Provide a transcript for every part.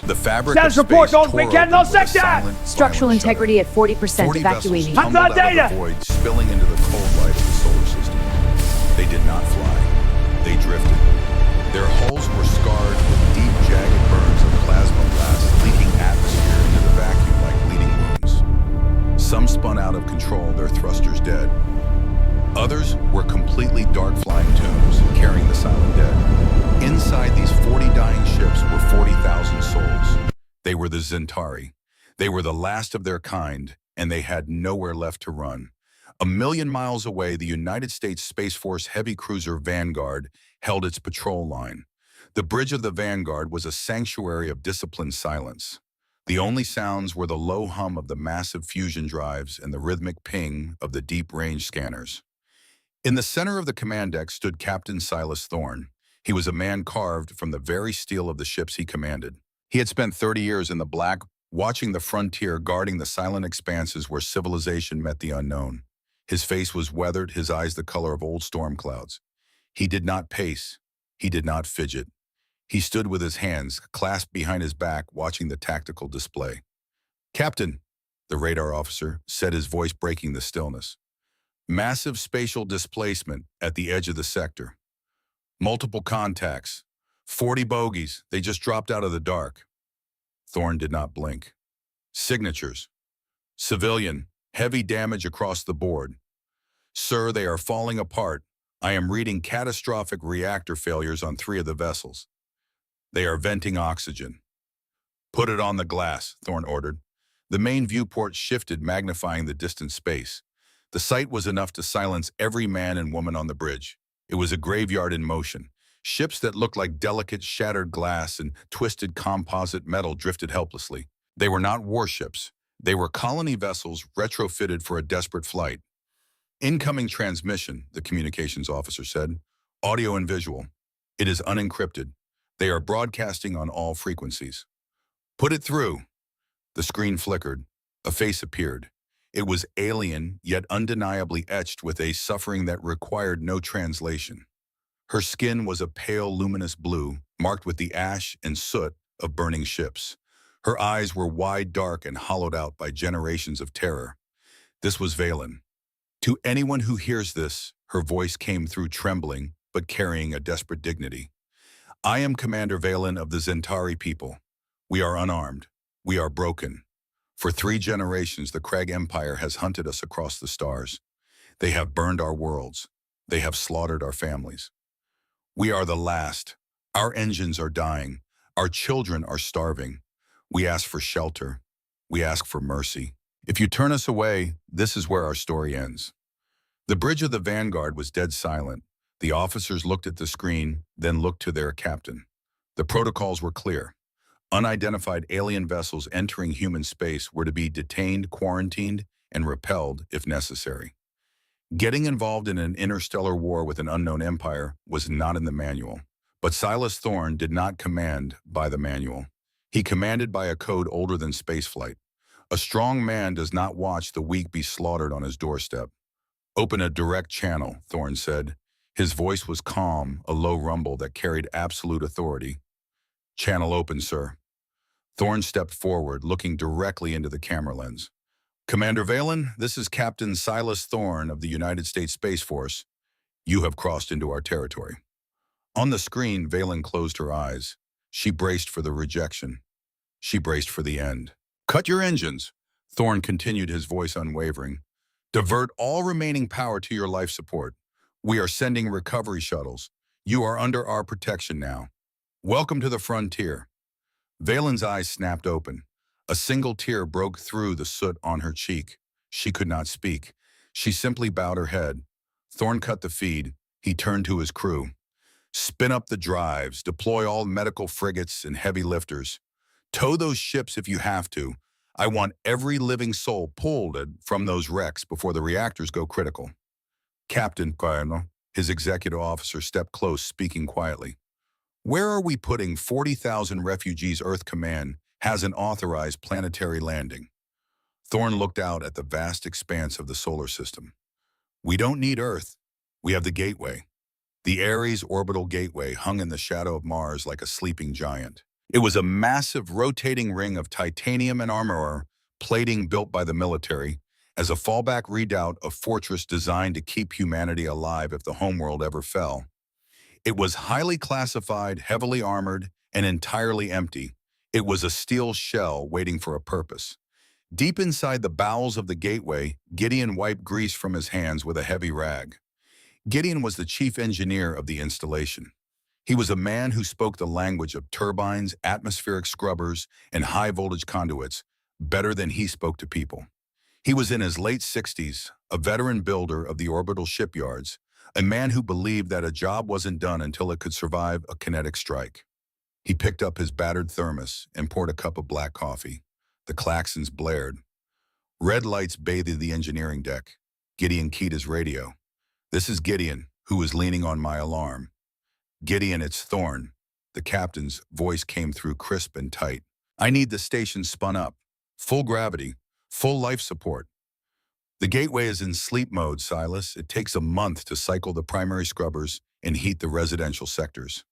The fabric Status of report, space Dalton. tore We can't open lost with a sector. silent, Structural violent integrity shudder. at 40%, 40 vessels evacuating. tumbled out of data. the void, spilling into the cold light of the solar system. They did not fly. They drifted. Their hulls were scarred with deep, jagged burns of plasma blasts leaking atmosphere into the vacuum like bleeding wounds. Some spun out of control, their thrusters dead. Others were completely dark-flying tombs carrying the silent dead. Inside these 40 dying ships were 40,000 souls. They were the Zentari. They were the last of their kind, and they had nowhere left to run. 1,000,000 miles away, the United States Space Force heavy cruiser Vanguard held its patrol line. The bridge of the Vanguard was a sanctuary of disciplined silence. The only sounds were the low hum of the massive fusion drives and the rhythmic ping of the deep-range scanners. In the center of the command deck stood Captain Silas Thorne. He was a man carved from the very steel of the ships he commanded. He had spent 30 years in the black, watching the frontier, guarding the silent expanses where civilization met the unknown. His face was weathered, his eyes the color of old storm clouds. He did not pace. He did not fidget. He stood with his hands clasped behind his back, watching the tactical display. "Captain," the radar officer said, his voice breaking the stillness. "Massive spatial displacement at the edge of the sector. Multiple contacts. 40 bogies. They just dropped out of the dark." Thorne did not blink. "Signatures. Civilian. Heavy damage across the board. Sir, they are falling apart. I am reading catastrophic reactor failures on 3 of the vessels. They are venting oxygen." "Put it on the glass," Thorne ordered. The main viewport shifted, magnifying the distant space. The sight was enough to silence every man and woman on the bridge. It was a graveyard in motion. Ships that looked like delicate, shattered glass and twisted composite metal drifted helplessly. They were not warships. They were colony vessels retrofitted for a desperate flight. "Incoming transmission," the communications officer said. "Audio and visual. It is unencrypted. They are broadcasting on all frequencies." "Put it through." The screen flickered. A face appeared. It was alien, yet undeniably etched with a suffering that required no translation. Her skin was a pale, luminous blue, marked with the ash and soot of burning ships. Her eyes were wide, dark, and hollowed out by generations of terror. This was Valen. To anyone who hears this, her voice came through trembling, but carrying a desperate dignity. "I am Commander Valen of the Zentari people. We are unarmed. We are broken. For 3 generations, the Krag Empire has hunted us across the stars. They have burned our worlds. They have slaughtered our families. We are the last. Our engines are dying. Our children are starving. We ask for shelter. We ask for mercy. If you turn us away, this is where our story ends." The bridge of the Vanguard was dead silent. The officers looked at the screen, then looked to their captain. The protocols were clear. Unidentified alien vessels entering human space were to be detained, quarantined, and repelled if necessary. Getting involved in an interstellar war with an unknown empire was not in the manual. But Silas Thorne did not command by the manual. He commanded by a code older than spaceflight. A strong man does not watch the weak be slaughtered on his doorstep. "Open a direct channel," Thorne said. His voice was calm, a low rumble that carried absolute authority. "Channel open, sir." Thorne stepped forward, looking directly into the camera lens. "Commander Valen, this is Captain Silas Thorne of the United States Space Force. You have crossed into our territory." On the screen, Valen closed her eyes. She braced for the rejection. She braced for the end. "Cut your engines," Thorne continued, his voice unwavering. "Divert all remaining power to your life support. We are sending recovery shuttles. You are under our protection now. Welcome to the frontier." Valen's eyes snapped open. A single tear broke through the soot on her cheek. She could not speak. She simply bowed her head. Thorne cut the feed. He turned to his crew. "Spin up the drives. Deploy all medical frigates and heavy lifters. Tow those ships if you have to. I want every living soul pulled from those wrecks before the reactors go critical." "Captain Colonel," his executive officer stepped close, speaking quietly. "Where are we putting 40,000 refugees? Earth Command has an authorized planetary landing." Thorne looked out at the vast expanse of the solar system. "We don't need Earth. We have the Gateway." The Ares orbital gateway hung in the shadow of Mars like a sleeping giant. It was a massive rotating ring of titanium and armor plating built by the military as a fallback redoubt, a fortress designed to keep humanity alive if the homeworld ever fell. It was highly classified, heavily armored, and entirely empty. It was a steel shell waiting for a purpose. Deep inside the bowels of the gateway, Gideon wiped grease from his hands with a heavy rag. Gideon was the chief engineer of the installation. He was a man who spoke the language of turbines, atmospheric scrubbers, and high-voltage conduits better than he spoke to people. He was in his late 60s, a veteran builder of the orbital shipyards, a man who believed that a job wasn't done until it could survive a kinetic strike. He picked up his battered thermos and poured a cup of black coffee. The klaxons blared. Red lights bathed the engineering deck. Gideon keyed his radio. "This is Gideon, who is leaning on my alarm." "Gideon, it's Thorn." The captain's voice came through crisp and tight. "I need the station spun up. Full gravity. Full life support." "The gateway is in sleep mode, Silas. It takes a month to cycle the primary scrubbers and heat the residential sectors."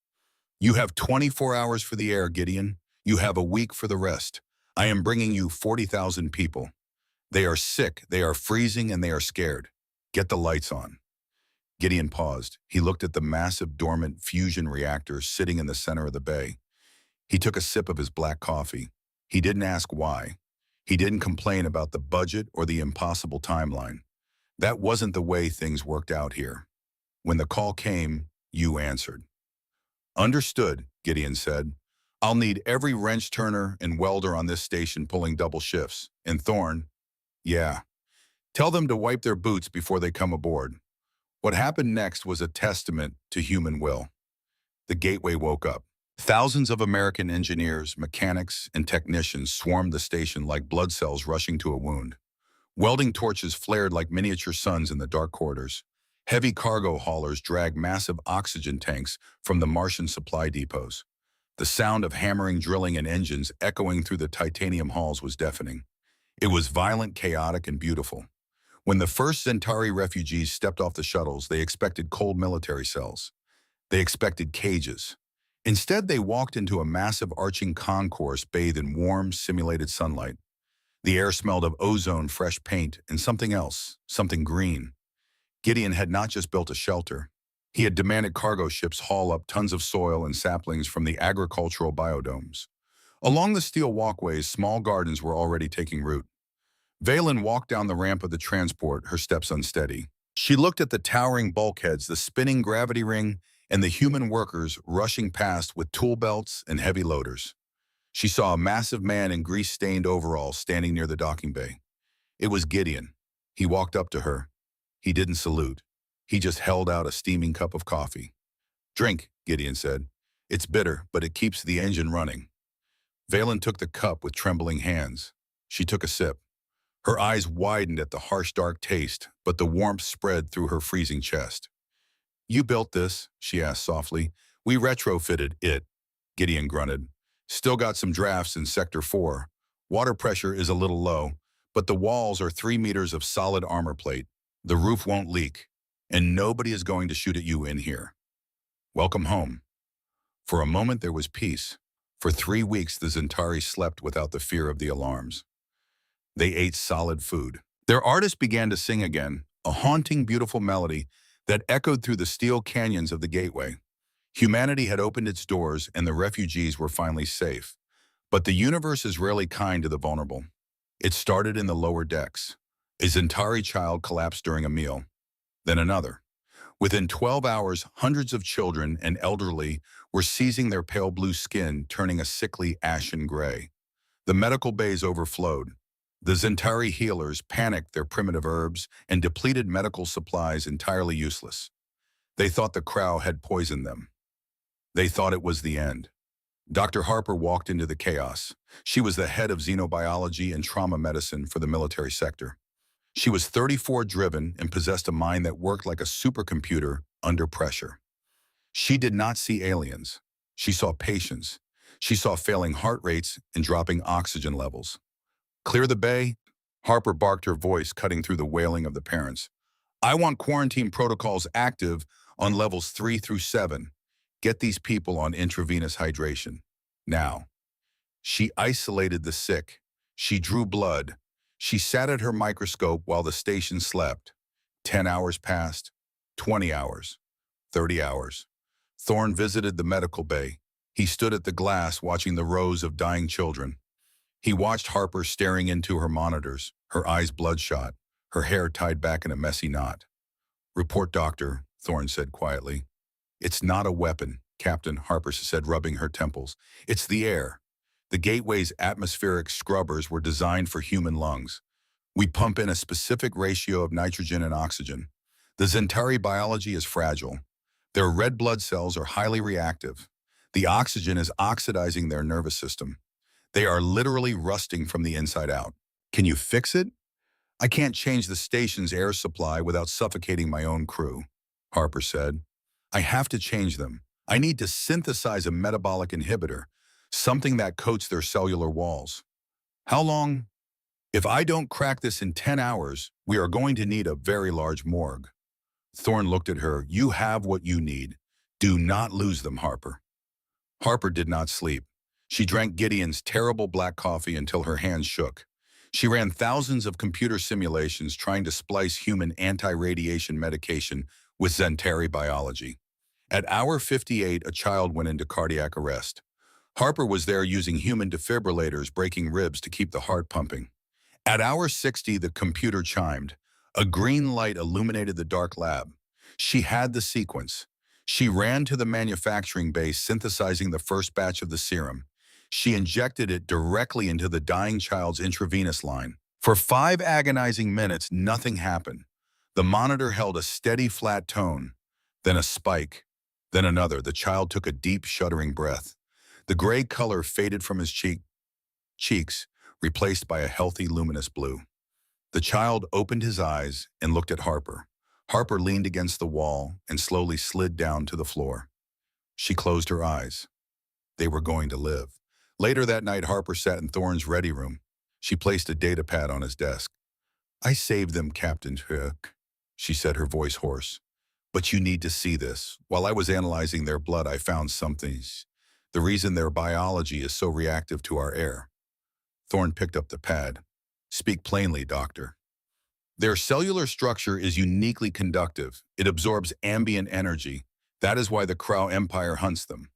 "You have 24 hours for the air, Gideon. You have a week for the rest. I am bringing you 40,000 people. They are sick, they are freezing, and they are scared. Get the lights on." Gideon paused. He looked at the massive dormant fusion reactor sitting in the center of the bay. He took a sip of his black coffee. He didn't ask why. He didn't complain about the budget or the impossible timeline. That wasn't the way things worked out here. When the call came, you answered. "Understood," Gideon said. "I'll need every wrench turner and welder on this station pulling double shifts. And Thorn, yeah, tell them to wipe their boots before they come aboard." What happened next was a testament to human will. The gateway woke up. Thousands of American engineers, mechanics, and technicians swarmed the station like blood cells rushing to a wound. Welding torches flared like miniature suns in the dark corridors. Heavy cargo haulers dragged massive oxygen tanks from the Martian supply depots. The sound of hammering, drilling, and engines echoing through the titanium halls was deafening. It was violent, chaotic, and beautiful. When the first Centauri refugees stepped off the shuttles, they expected cold military cells. They expected cages. Instead, they walked into a massive arching concourse bathed in warm, simulated sunlight. The air smelled of ozone, fresh paint, and something else, something green. Gideon had not just built a shelter. He had demanded cargo ships haul up tons of soil and saplings from the agricultural biodomes. Along the steel walkways, small gardens were already taking root. Valen walked down the ramp of the transport, her steps unsteady. She looked at the towering bulkheads, the spinning gravity ring, and the human workers rushing past with tool belts and heavy loaders. She saw a massive man in grease-stained overalls standing near the docking bay. It was Gideon. He walked up to her. He didn't salute. He just held out a steaming cup of coffee. "Drink," Gideon said. "It's bitter, but it keeps the engine running." Valen took the cup with trembling hands. She took a sip. Her eyes widened at the harsh, dark taste, but the warmth spread through her freezing chest. "You built this?" she asked softly. "We retrofitted it," Gideon grunted. "Still got some drafts in Sector 4. Water pressure is a little low, but the walls are 3 meters of solid armor plate. The roof won't leak, and nobody is going to shoot at you in here. Welcome home." For a moment there was peace. For 3 weeks the Centauri slept without the fear of the alarms. They ate solid food. Their artist began to sing again, a haunting, beautiful melody that echoed through the steel canyons of the gateway. Humanity had opened its doors and the refugees were finally safe. But the universe is rarely kind to the vulnerable. It started in the lower decks. A Centauri child collapsed during a meal. Then another. Within 12 hours, hundreds of children and elderly were seizing their pale blue skin, turning a sickly ashen gray. The medical bays overflowed. The Centauri healers panicked, their primitive herbs and depleted medical supplies entirely useless. They thought the Crow had poisoned them. They thought it was the end. Dr. Harper walked into the chaos. She was the head of xenobiology and trauma medicine for the military sector. She was 34, driven, and possessed a mind that worked like a supercomputer under pressure. She did not see aliens. She saw patients. She saw failing heart rates and dropping oxygen levels. "Clear the bay," Harper barked, her voice cutting through the wailing of the parents. "I want quarantine protocols active on levels 3 through 7. Get these people on intravenous hydration." Now, she isolated the sick. She drew blood. She sat at her microscope while the station slept. 10 hours passed, 20 hours, 30 hours. Thorne visited the medical bay. He stood at the glass watching the rows of dying children. He watched Harper staring into her monitors, her eyes bloodshot, her hair tied back in a messy knot. "Report, doctor," Thorne said quietly. "It's not a weapon," Captain Harper said, rubbing her temples. "It's the air. The gateway's atmospheric scrubbers were designed for human lungs. We pump in a specific ratio of nitrogen and oxygen. The Zentari biology is fragile. Their red blood cells are highly reactive. The oxygen is oxidizing their nervous system. They are literally rusting from the inside out. Can you fix it?" "I can't change the station's air supply without suffocating my own crew," Harper said. "I have to change them. I need to synthesize a metabolic inhibitor, something that coats their cellular walls." "How long?" "If I don't crack this in 10 hours, we are going to need a very large morgue." Thorne looked at her. "You have what you need. Do not lose them, Harper." Harper did not sleep. She drank Gideon's terrible black coffee until her hands shook. She ran thousands of computer simulations trying to splice human anti-radiation medication with Zentari biology. At hour 58, a child went into cardiac arrest. Harper was there using human defibrillators, breaking ribs to keep the heart pumping. At hour 60, the computer chimed. A green light illuminated the dark lab. She had the sequence. She ran to the manufacturing base, synthesizing the first batch of the serum. She injected it directly into the dying child's intravenous line. For 5 agonizing minutes, nothing happened. The monitor held a steady, flat tone, then a spike, then another. The child took a deep, shuddering breath. The gray color faded from his cheeks, replaced by a healthy, luminous blue. The child opened his eyes and looked at Harper. Harper leaned against the wall and slowly slid down to the floor. She closed her eyes. They were going to live. Later that night, Harper sat in Thorne's ready room. She placed a data pad on his desk. "I saved them, Captain Hook," she said, her voice hoarse. "But you need to see this. While I was analyzing their blood, I found something. The reason their biology is so reactive to our air." Thorne picked up the pad. "Speak plainly, doctor." "Their cellular structure is uniquely conductive. It absorbs ambient energy. That is why the Crow Empire hunts them.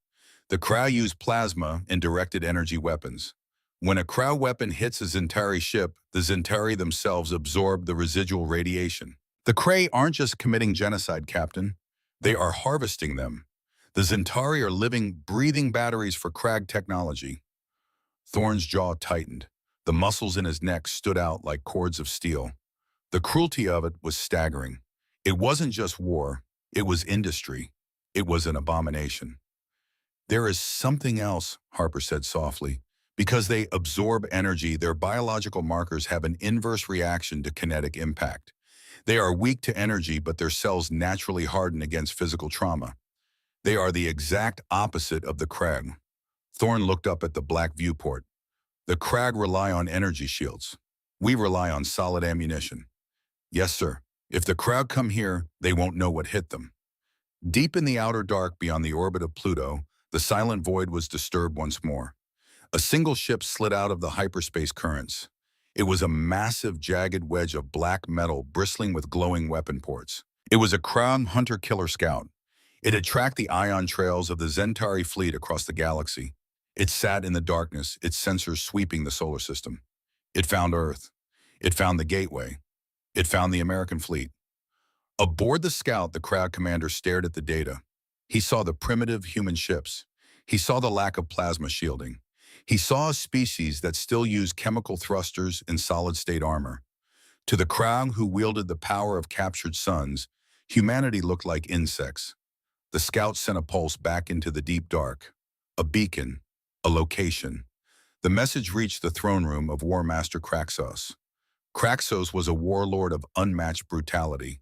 The Crow use plasma and directed energy weapons. When a Crow weapon hits a Zentari ship, the Zentari themselves absorb the residual radiation. The Crow aren't just committing genocide, Captain. They are harvesting them. The Zentari are living, breathing batteries for Krag technology." Thorne's jaw tightened. The muscles in his neck stood out like cords of steel. The cruelty of it was staggering. It wasn't just war. It was industry. It was an abomination. "There is something else," Harper said softly. "Because they absorb energy, their biological markers have an inverse reaction to kinetic impact. They are weak to energy, but their cells naturally harden against physical trauma. They are the exact opposite of the Krag." Thorne looked up at the black viewport. "The Krag rely on energy shields. We rely on solid ammunition." "Yes, sir. If the Krag come here, they won't know what hit them." Deep in the outer dark beyond the orbit of Pluto, the silent void was disturbed once more. A single ship slid out of the hyperspace currents. It was a massive, jagged wedge of black metal bristling with glowing weapon ports. It was a Crown hunter-killer scout. It had tracked the ion trails of the Zentari fleet across the galaxy. It sat in the darkness, its sensors sweeping the solar system. It found Earth. It found the gateway. It found the American fleet. Aboard the scout, the Crown commander stared at the data. He saw the primitive human ships. He saw the lack of plasma shielding. He saw a species that still used chemical thrusters and solid-state armor. To the Crown who wielded the power of captured suns, humanity looked like insects. The scout sent a pulse back into the deep dark. A beacon. A location. The message reached the throne room of War Master Kraxos. Kraxos was a warlord of unmatched brutality.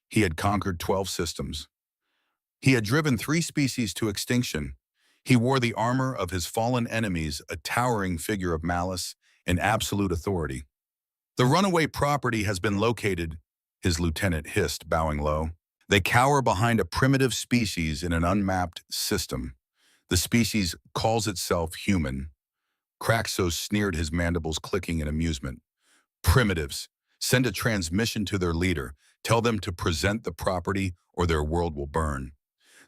He had conquered 12 systems. He had driven 3 species to extinction. He wore the armor of his fallen enemies, a towering figure of malice and absolute authority. "The runaway property has been located," his lieutenant hissed, bowing low. "They cower behind a primitive species in an unmapped system. The species calls itself human. Kraxos sneered, his mandibles clicking in amusement. Primitives, send a transmission to their leader. Tell them to present the property or their world will burn.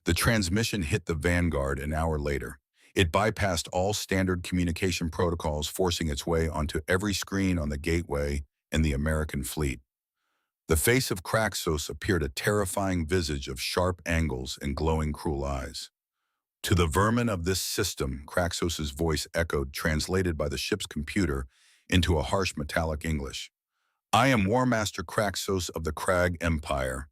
The transmission hit the Vanguard an hour later. It bypassed all standard communication protocols, forcing its way onto every screen on the gateway and the American fleet. The face of Kraxos appeared, a terrifying visage of sharp angles and glowing cruel eyes. To the vermin of this system, Kraxos's voice echoed, translated by the ship's computer into a harsh metallic English. I am War Master Kraxos of the Krag Empire.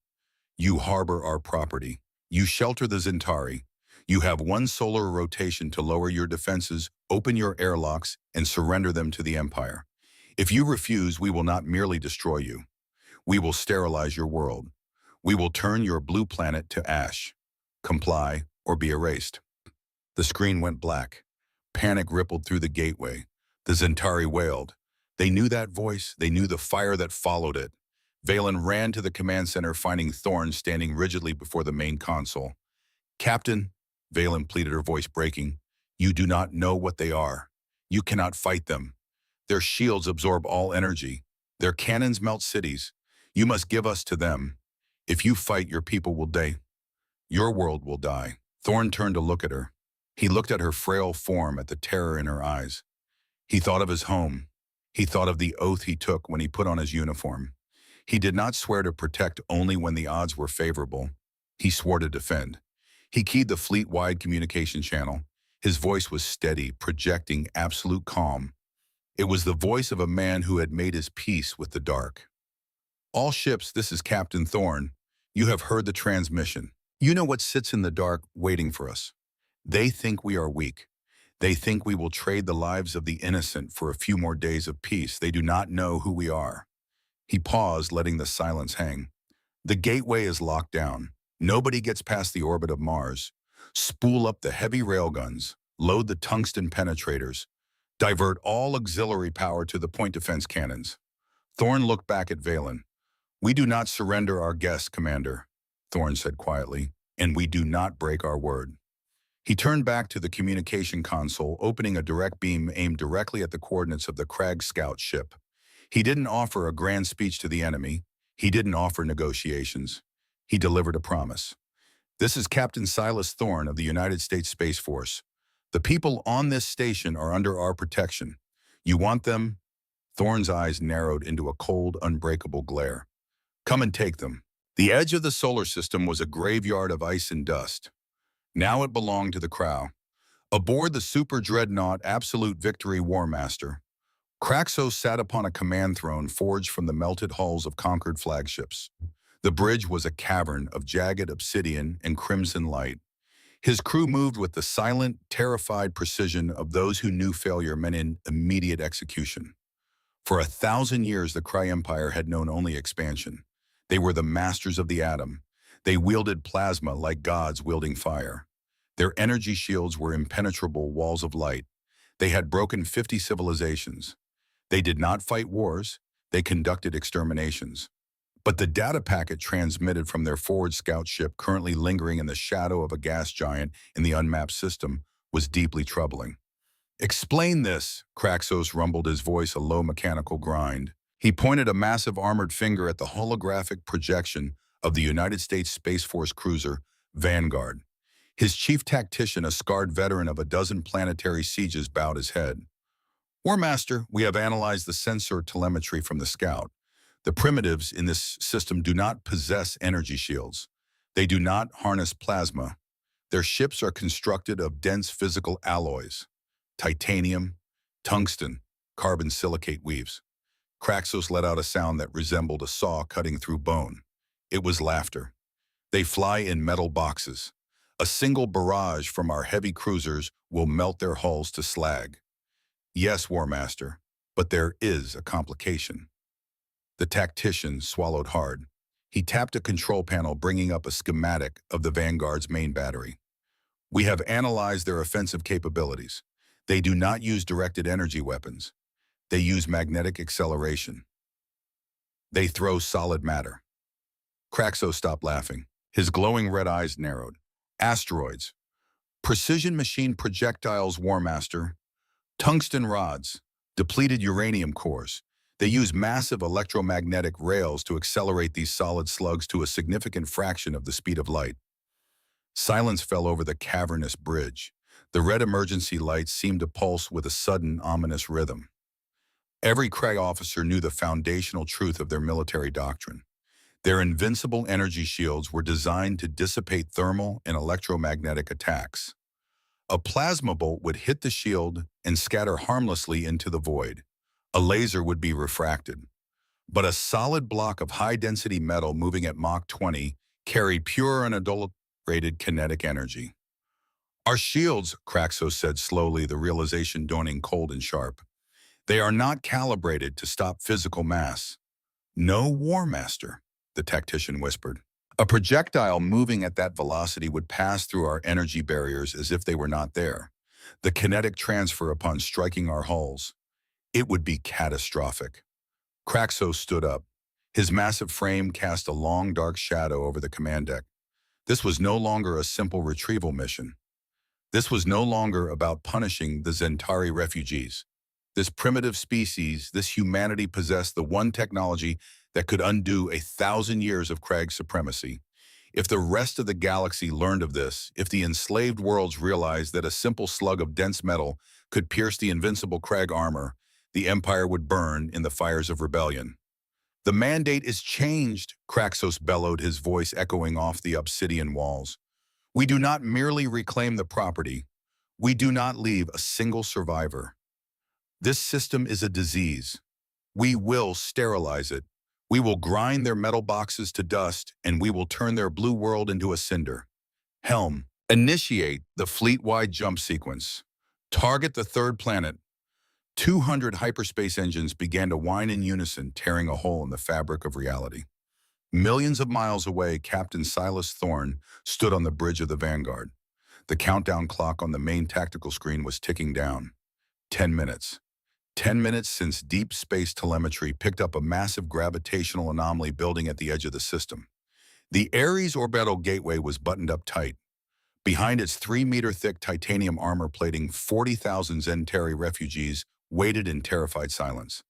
You harbor our property. You shelter the Zentari. You have one solar rotation to lower your defenses, open your airlocks, and surrender them to the Empire. If you refuse, we will not merely destroy you. We will sterilize your world. We will turn your blue planet to ash. Comply or be erased. The screen went black. Panic rippled through the gateway. The Zentari wailed. They knew that voice. They knew the fire that followed it. Valen ran to the command center, finding Thorn standing rigidly before the main console. Captain, Valen pleaded, her voice breaking, you do not know what they are. You cannot fight them. Their shields absorb all energy. Their cannons melt cities. You must give us to them. If you fight, your people will die. Your world will die. Thorn turned to look at her. He looked at her frail form, at the terror in her eyes. He thought of his home. He thought of the oath he took when he put on his uniform. He did not swear to protect only when the odds were favorable. He swore to defend. He keyed the fleet-wide communication channel. His voice was steady, projecting absolute calm. It was the voice of a man who had made his peace with the dark. All ships, this is Captain Thorn. You have heard the transmission. You know what sits in the dark waiting for us. They think we are weak. They think we will trade the lives of the innocent for a few more days of peace. They do not know who we are. He paused, letting the silence hang. The gateway is locked down. Nobody gets past the orbit of Mars. Spool up the heavy railguns. Load the tungsten penetrators. Divert all auxiliary power to the point defense cannons. Thorn looked back at Valen. We do not surrender our guests, Commander, Thorn said quietly, and we do not break our word. He turned back to the communication console, opening a direct beam aimed directly at the coordinates of the Krag scout ship. He didn't offer a grand speech to the enemy. He didn't offer negotiations. He delivered a promise. This is Captain Silas Thorn of the United States Space Force. The people on this station are under our protection. You want them? Thorn's eyes narrowed into a cold, unbreakable glare. Come and take them. The edge of the solar system was a graveyard of ice and dust. Now it belonged to the Crow. Aboard the super dreadnought Absolute Victory War Master, Kraxos sat upon a command throne forged from the melted hulls of conquered flagships. The bridge was a cavern of jagged obsidian and crimson light. His crew moved with the silent, terrified precision of those who knew failure meant immediate execution. For 1,000 years, the Krag Empire had known only expansion. They were the masters of the atom. They wielded plasma like gods wielding fire. Their energy shields were impenetrable walls of light. They had broken 50 civilizations. They did not fight wars. They conducted exterminations. But the data packet transmitted from their forward scout ship, currently lingering in the shadow of a gas giant in the unmapped system, was deeply troubling. Explain this, Kraxos rumbled, his voice a low mechanical grind. He pointed a massive armored finger at the holographic projection of the United States Space Force cruiser, Vanguard. His chief tactician, a scarred veteran of a dozen planetary sieges, bowed his head. War Master, we have analyzed the sensor telemetry from the scout. The primitives in this system do not possess energy shields. They do not harness plasma. Their ships are constructed of dense physical alloys, titanium, tungsten, carbon silicate weaves. Kraxos let out a sound that resembled a saw cutting through bone. It was laughter. They fly in metal boxes. A single barrage from our heavy cruisers will melt their hulls to slag. Yes, War Master, but there is a complication. The tactician swallowed hard. He tapped a control panel, bringing up a schematic of the Vanguard's main battery. We have analyzed their offensive capabilities. They do not use directed energy weapons. They use magnetic acceleration. They throw solid matter. Kraxos stopped laughing. His glowing red eyes narrowed. Asteroids. Precision machine projectiles, War Master. Tungsten rods. Depleted uranium cores. They use massive electromagnetic rails to accelerate these solid slugs to a significant fraction of the speed of light. Silence fell over the cavernous bridge. The red emergency lights seemed to pulse with a sudden, ominous rhythm. Every Krag officer knew the foundational truth of their military doctrine. Their invincible energy shields were designed to dissipate thermal and electromagnetic attacks. A plasma bolt would hit the shield and scatter harmlessly into the void. A laser would be refracted. But a solid block of high-density metal moving at Mach 20 carried pure and unadulterated kinetic energy. Our shields, Kraxos said slowly, the realization dawning cold and sharp. They are not calibrated to stop physical mass. No, War Master, the tactician whispered. A projectile moving at that velocity would pass through our energy barriers as if they were not there. The kinetic transfer upon striking our hulls. It would be catastrophic. Kraxos stood up. His massive frame cast a long, dark shadow over the command deck. This was no longer a simple retrieval mission. This was no longer about punishing the Zentari refugees. This primitive species, this humanity possessed the one technology that could undo 1,000 years of Krag supremacy. If the rest of the galaxy learned of this, if the enslaved worlds realized that a simple slug of dense metal could pierce the invincible Krag armor, the Empire would burn in the fires of rebellion. The mandate is changed, Kraxos bellowed, his voice echoing off the obsidian walls. We do not merely reclaim the property. We do not leave a single survivor. This system is a disease. We will sterilize it. We will grind their metal boxes to dust, and we will turn their blue world into a cinder. Helm, initiate the fleet-wide jump sequence. Target the third planet. 200 hyperspace engines began to whine in unison, tearing a hole in the fabric of reality. Millions of miles away, Captain Silas Thorne stood on the bridge of the Vanguard. The countdown clock on the main tactical screen was ticking down. 10 minutes. 10 minutes since deep space telemetry picked up a massive gravitational anomaly building at the edge of the system. The Ares orbital gateway was buttoned up tight. Behind its 3-meter-thick titanium armor plating, 40,000 Zentari refugees waited in terrified silence.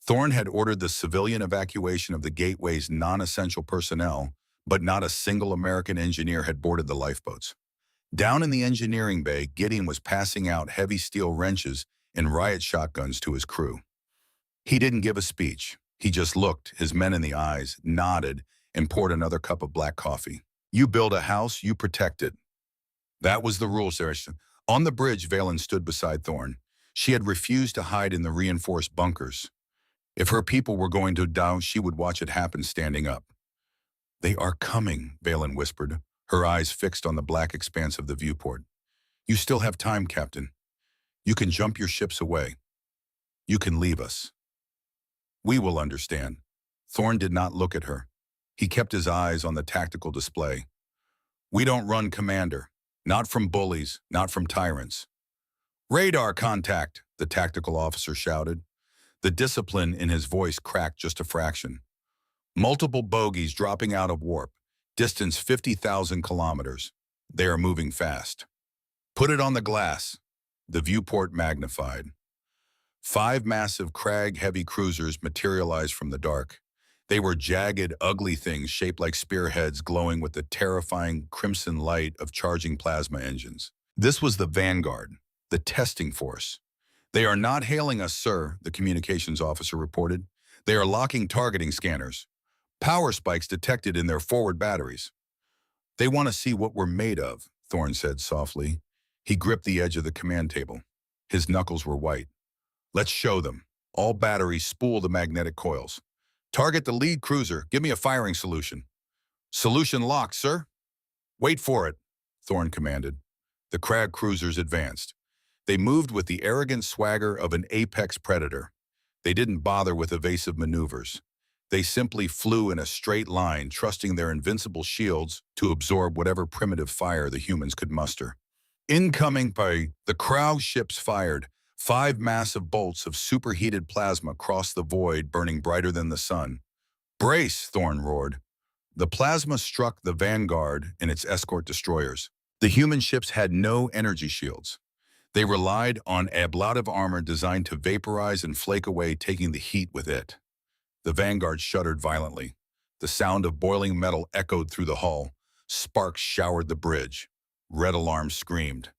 Thorne had ordered the civilian evacuation of the gateway's non-essential personnel, but not a single American engineer had boarded the lifeboats. Down in the engineering bay, Gideon was passing out heavy steel wrenches and riot shotguns to his crew. He didn't give a speech. He just looked his men in the eyes, nodded, and poured another cup of black coffee. You build a house, you protect it. That was the rule, Sarah. On the bridge, Valen stood beside Thorne. She had refused to hide in the reinforced bunkers. If her people were going to die, she would watch it happen standing up. They are coming, Valen whispered, her eyes fixed on the black expanse of the viewport. You still have time, Captain. You can jump your ships away. You can leave us. We will understand. Thorne did not look at her. He kept his eyes on the tactical display. We don't run, Commander. Not from bullies, not from tyrants. Radar contact, the tactical officer shouted. The discipline in his voice cracked just a fraction. Multiple bogies dropping out of warp, distance 50,000 kilometers. They are moving fast. Put it on the glass. The viewport magnified. 5 massive Krag heavy cruisers materialized from the dark. They were jagged, ugly things shaped like spearheads glowing with the terrifying crimson light of charging plasma engines. This was the Vanguard, the testing force. They are not hailing us, sir, the communications officer reported. They are locking targeting scanners. Power spikes detected in their forward batteries. They want to see what we're made of, Thorne said softly. He gripped the edge of the command table. His knuckles were white. Let's show them. All batteries spool the magnetic coils. Target the lead cruiser. Give me a firing solution. Solution locked, sir. Wait for it, Thorne commanded. The Krag cruisers advanced. They moved with the arrogant swagger of an apex predator. They didn't bother with evasive maneuvers. They simply flew in a straight line, trusting their invincible shields to absorb whatever primitive fire the humans could muster. Incoming by the Crow ships fired. 5 massive bolts of superheated plasma crossed the void, burning brighter than the sun. Brace, Thorne roared. The plasma struck the Vanguard and its escort destroyers. The human ships had no energy shields. They relied on ablative armor designed to vaporize and flake away, taking the heat with it. The Vanguard shuddered violently. The sound of boiling metal echoed through the hull. Sparks showered the bridge. Red alarms screamed.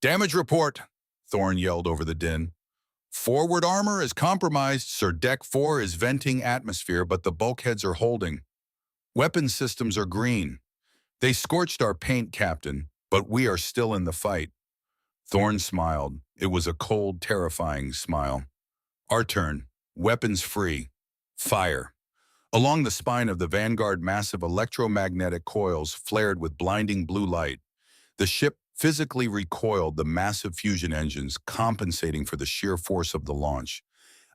"Damage report!" Thorne yelled over the din. "Forward armor is compromised, Sir. Deck 4 is venting atmosphere, but the bulkheads are holding. Weapon systems are green. They scorched our paint, Captain, but we are still in the fight." Thorne smiled. It was a cold, terrifying smile. "Our turn. Weapons free. Fire." Along the spine of the Vanguard, massive electromagnetic coils flared with blinding blue light. The ship physically recoiled, the massive fusion engines compensating for the sheer force of the launch.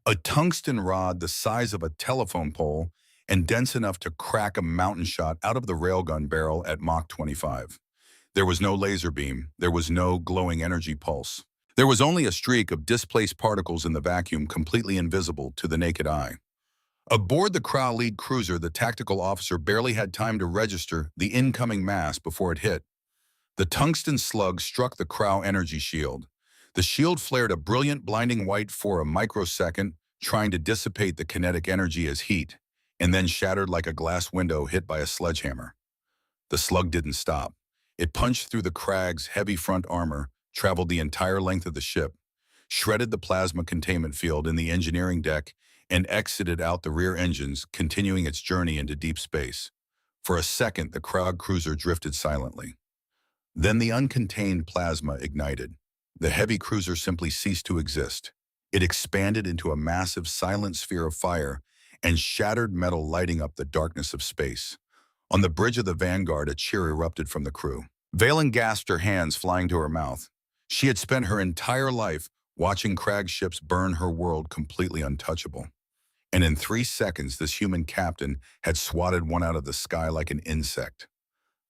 A tungsten rod the size of a telephone pole and dense enough to crack a mountain shot out of the railgun barrel at Mach 25. There was no laser beam. There was no glowing energy pulse. There was only a streak of displaced particles in the vacuum, completely invisible to the naked eye. Aboard the Crow lead cruiser, the tactical officer barely had time to register the incoming mass before it hit. The tungsten slug struck the Crow energy shield. The shield flared a brilliant, blinding white for a microsecond, trying to dissipate the kinetic energy as heat, and then shattered like a glass window hit by a sledgehammer. The slug didn't stop. It punched through the Crag's heavy front armor, traveled the entire length of the ship, shredded the plasma containment field in the engineering deck, and exited out the rear engines, continuing its journey into deep space. For a second, the Crow cruiser drifted silently. Then the uncontained plasma ignited. The heavy cruiser simply ceased to exist. It expanded into a massive, silent sphere of fire and shattered metal lighting up the darkness of space. On the bridge of the Vanguard, a cheer erupted from the crew. Valen gasped, her hands flying to her mouth. She had spent her entire life watching Crag ships burn her world completely untouchable. And in 3 seconds, this human captain had swatted one out of the sky like an insect.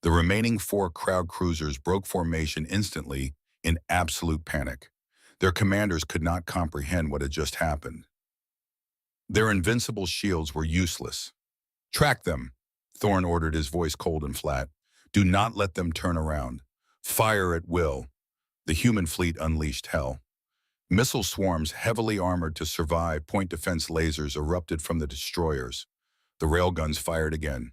The remaining 4 Crowd cruisers broke formation instantly in absolute panic. Their commanders could not comprehend what had just happened. Their invincible shields were useless. "Track them," Thorne ordered, his voice cold and flat. "Do not let them turn around. Fire at will." The human fleet unleashed hell. Missile swarms, heavily armored to survive, point defense lasers erupted from the destroyers. The railguns fired again.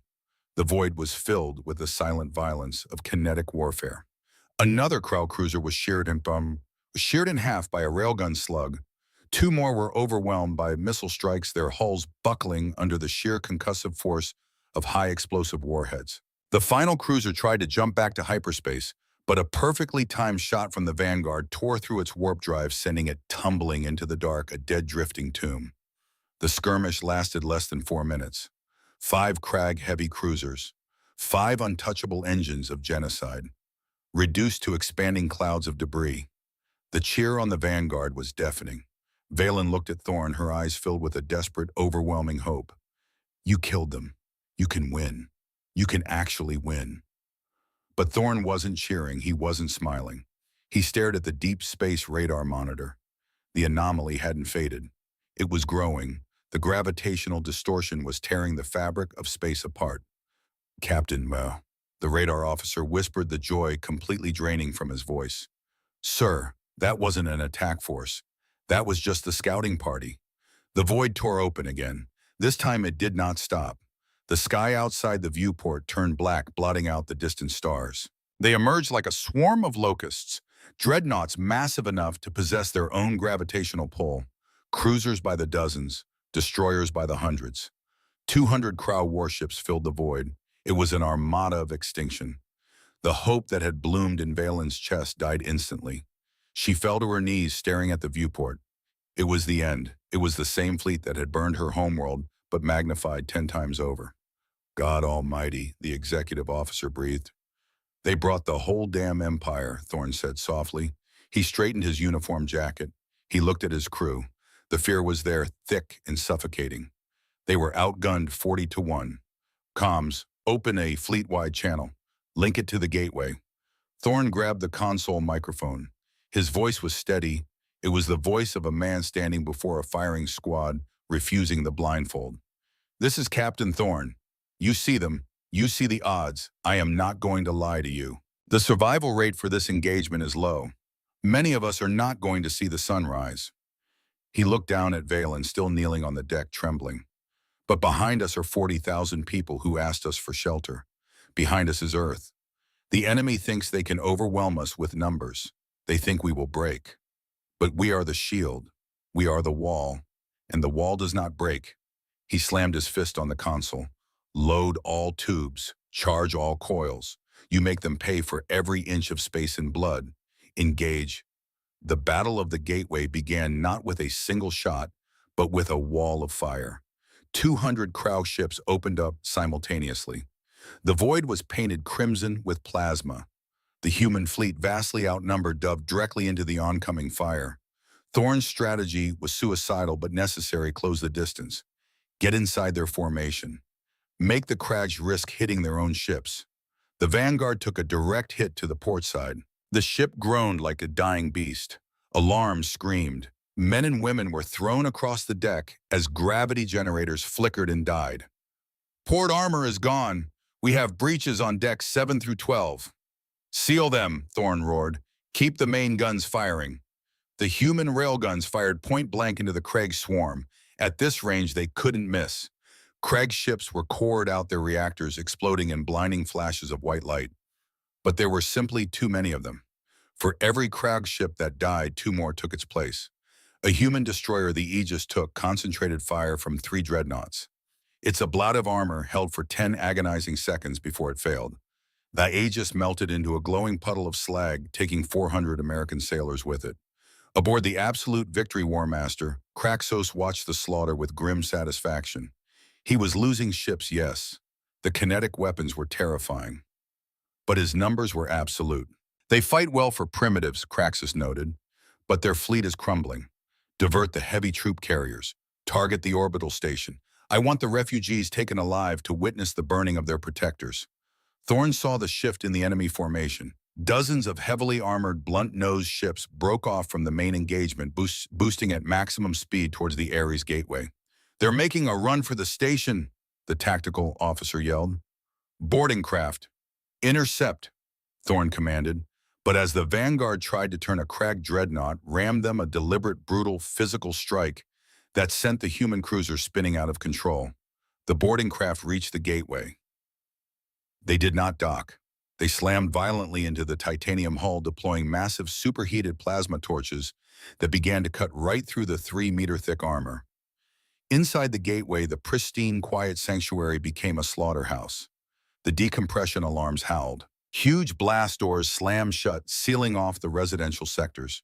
The void was filled with the silent violence of kinetic warfare. Another Crow cruiser was sheared in half by a railgun slug. 2 more were overwhelmed by missile strikes, their hulls buckling under the sheer concussive force of high-explosive warheads. The final cruiser tried to jump back to hyperspace, but a perfectly timed shot from the Vanguard tore through its warp drive, sending it tumbling into the dark, a dead drifting tomb. The skirmish lasted less than 4 minutes. 5 Crag heavy cruisers, 5 untouchable engines of genocide, reduced to expanding clouds of debris. The cheer on the Vanguard was deafening. Valen looked at Thorne, her eyes filled with a desperate, overwhelming hope. "You killed them. You can win. You can actually win." But Thorne wasn't cheering, he wasn't smiling. He stared at the deep space radar monitor. The anomaly hadn't faded. It was growing. The gravitational distortion was tearing the fabric of space apart. "Captain, the radar officer whispered, the joy completely draining from his voice. "Sir, that wasn't an attack force. That was just the scouting party." The void tore open again. This time it did not stop. The sky outside the viewport turned black, blotting out the distant stars. They emerged like a swarm of locusts, dreadnoughts massive enough to possess their own gravitational pull, cruisers by the dozens, destroyers by the hundreds. 200 Crow warships filled the void. It was an armada of extinction. The hope that had bloomed in Valen's chest died instantly. She fell to her knees, staring at the viewport. It was the end. It was the same fleet that had burned her homeworld, but magnified 10 times over. "God Almighty," the executive officer breathed. "They brought the whole damn empire," Thorne said softly. He straightened his uniform jacket. He looked at his crew. The fear was there, thick and suffocating. They were outgunned 40-1. "Comms, open a fleet-wide channel. Link it to the gateway." Thorne grabbed the console microphone. His voice was steady. It was the voice of a man standing before a firing squad, refusing the blindfold. "This is Captain Thorne. You see them. You see the odds. I am not going to lie to you. The survival rate for this engagement is low. Many of us are not going to see the sunrise. He looked down at Valen, still kneeling on the deck, trembling. But behind us are 40,000 people who asked us for shelter. Behind us is Earth. The enemy thinks they can overwhelm us with numbers. They think we will break. But we are the shield. We are the wall. And the wall does not break. He slammed his fist on the console. Load all tubes. Charge all coils. You make them pay for every inch of space and blood. Engage. The Battle of the Gateway began not with a single shot, but with a wall of fire. 200 Crow ships opened up simultaneously. The void was painted crimson with plasma. The human fleet, vastly outnumbered, dove directly into the oncoming fire. Thorne's strategy was suicidal but necessary. Close the distance. Get inside their formation. Make the Krags risk hitting their own ships. The Vanguard took a direct hit to the port side. The ship groaned like a dying beast. Alarms screamed. Men and women were thrown across the deck as gravity generators flickered and died. Port armor is gone. We have breaches on decks 7 through 12. Seal them, Thorne roared. Keep the main guns firing. The human railguns fired point blank into the Krag swarm. At this range, they couldn't miss. Krag ships were cored out, their reactors exploding in blinding flashes of white light. But there were simply too many of them. For every Krag ship that died, 2 more took its place. A human destroyer, the Aegis, took concentrated fire from 3 dreadnoughts. Its ablative armor held for 10 agonizing seconds before it failed. The Aegis melted into a glowing puddle of slag, taking 400 American sailors with it. Aboard the Absolute Victory War Master, Kraxos watched the slaughter with grim satisfaction. He was losing ships, yes. The kinetic weapons were terrifying. But his numbers were absolute. They fight well for primitives, Kraxos noted, but their fleet is crumbling. Divert the heavy troop carriers. Target the orbital station. I want the refugees taken alive to witness the burning of their protectors. Thorne saw the shift in the enemy formation. Dozens of heavily armored, blunt-nosed ships broke off from the main engagement, boosting at maximum speed towards the Ares Gateway. They're making a run for the station, the tactical officer yelled. Boarding craft. Intercept, Thorne commanded. But as the Vanguard tried to turn a Krag dreadnought, rammed them a deliberate, brutal, physical strike that sent the human cruiser spinning out of control. The boarding craft reached the gateway. They did not dock. They slammed violently into the titanium hull, deploying massive superheated plasma torches that began to cut right through the 3-meter-thick armor. Inside the gateway, the pristine, quiet sanctuary became a slaughterhouse. The decompression alarms howled. Huge blast doors slammed shut, sealing off the residential sectors.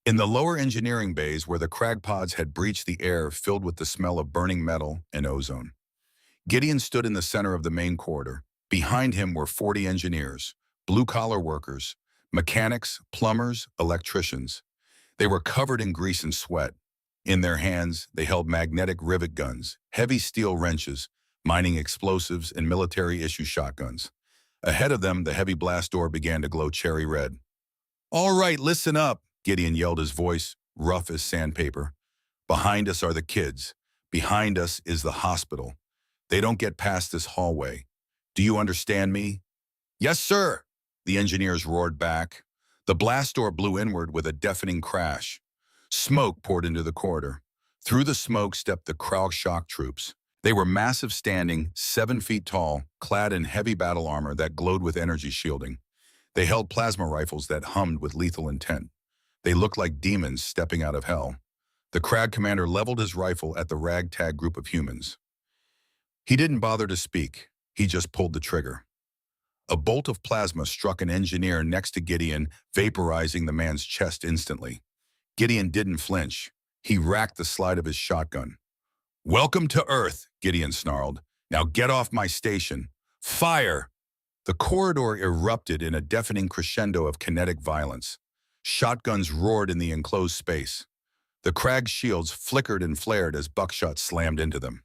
In the lower engineering bays, where the Krag pods had breached, the air filled with the smell of burning metal and ozone. Gideon stood in the center of the main corridor. Behind him were 40 engineers, blue-collar workers, mechanics, plumbers, electricians. They were covered in grease and sweat. In their hands, they held magnetic rivet guns, heavy steel wrenches, mining explosives, and military-issue shotguns. Ahead of them, the heavy blast door began to glow cherry red. "All right, listen up," Gideon yelled, his voice rough as sandpaper. "Behind us are the kids. Behind us is the hospital. They don't get past this hallway. Do you understand me?" "Yes, sir," the engineers roared back. The blast door blew inward with a deafening crash. Smoke poured into the corridor. Through the smoke stepped the Krog shock troops. They were massive, standing, 7 feet tall, clad in heavy battle armor that glowed with energy shielding. They held plasma rifles that hummed with lethal intent. They looked like demons stepping out of hell. The Krag commander leveled his rifle at the ragtag group of humans. He didn't bother to speak. He just pulled the trigger. A bolt of plasma struck an engineer next to Gideon, vaporizing the man's chest instantly. Gideon didn't flinch. He racked the slide of his shotgun. "Welcome to Earth," Gideon snarled. "Now get off my station. Fire!" The corridor erupted in a deafening crescendo of kinetic violence. Shotguns roared in the enclosed space. The Krag shields flickered and flared as buckshot slammed into them.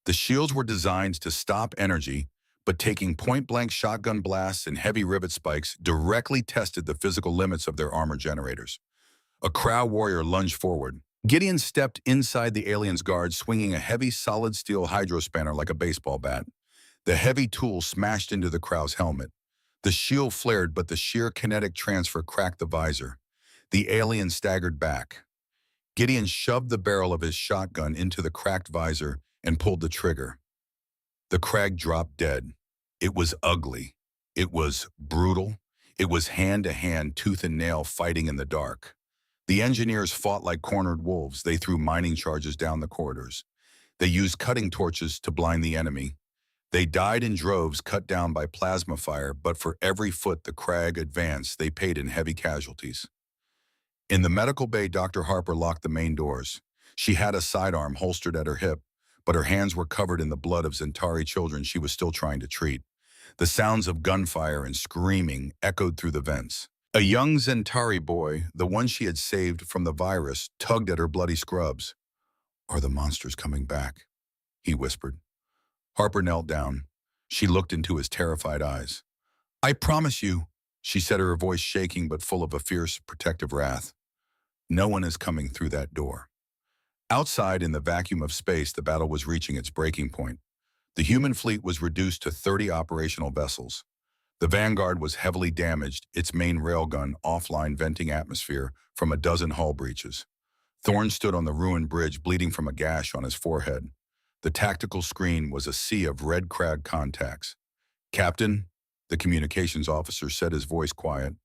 The shields were designed to stop energy, but taking point-blank shotgun blasts and heavy rivet spikes directly tested the physical limits of their armor generators. A Crow warrior lunged forward. Gideon stepped inside the alien's guard, swinging a heavy, solid steel hydrospanner like a baseball bat. The heavy tool smashed into the Crow's helmet. The shield flared, but the sheer kinetic transfer cracked the visor. The alien staggered back. Gideon shoved the barrel of his shotgun into the cracked visor and pulled the trigger. The crag dropped dead. It was ugly. It was brutal. It was hand-to-hand, tooth and nail fighting in the dark. The engineers fought like cornered wolves. They threw mining charges down the corridors. They used cutting torches to blind the enemy. They died in droves cut down by plasma fire, but for every foot the crag advanced, they paid in heavy casualties. In the medical bay, Dr. Harper locked the main doors. She had a sidearm holstered at her hip, but her hands were covered in the blood of Zentari children she was still trying to treat. The sounds of gunfire and screaming echoed through the vents. A young Zentari boy, the one she had saved from the virus, tugged at her bloody scrubs. "Are the monsters coming back?" he whispered. Harper knelt down. She looked into his terrified eyes. "I promise you," she said, her voice shaking but full of a fierce, protective wrath. "No one is coming through that door." Outside, in the vacuum of space, the battle was reaching its breaking point. The human fleet was reduced to 30 operational vessels. The Vanguard was heavily damaged, its main railgun offline, venting atmosphere from a dozen hull breaches. Thorne stood on the ruined bridge, bleeding from a gash on his forehead. The tactical screen was a sea of red crag contacts. "Captain," the communications officer said, his voice quiet.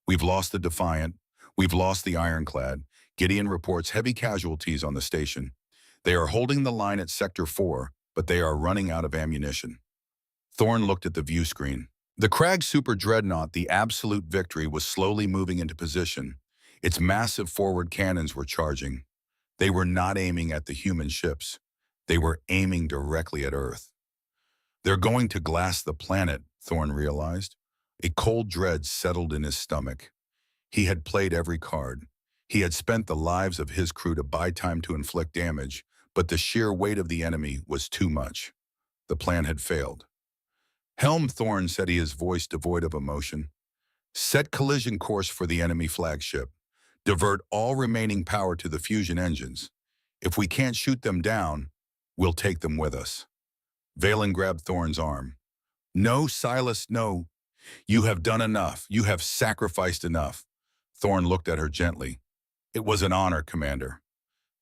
"We've lost the Defiant. We've lost the Ironclad. Gideon reports heavy casualties on the station. They are holding the line at Sector 4, but they are running out of ammunition." Thorne looked at the view screen. The Krag Super Dreadnought, the absolute victory, was slowly moving into position. Its massive forward cannons were charging. They were not aiming at the human ships. They were aiming directly at Earth. "They're going to glass the planet," Thorne realized. A cold dread settled in his stomach. He had played every card. He had spent the lives of his crew to buy time to inflict damage, but the sheer weight of the enemy was too much. The plan had failed. "Helm," Thorne said, his voice devoid of emotion. "Set collision course for the enemy flagship. Divert all remaining power to the fusion engines. If we can't shoot them down, we'll take them with us." Valen grabbed Thorne's arm. "No, Silas, no. You have done enough. You have sacrificed enough." Thorne looked at her gently. "It was an honor, Commander."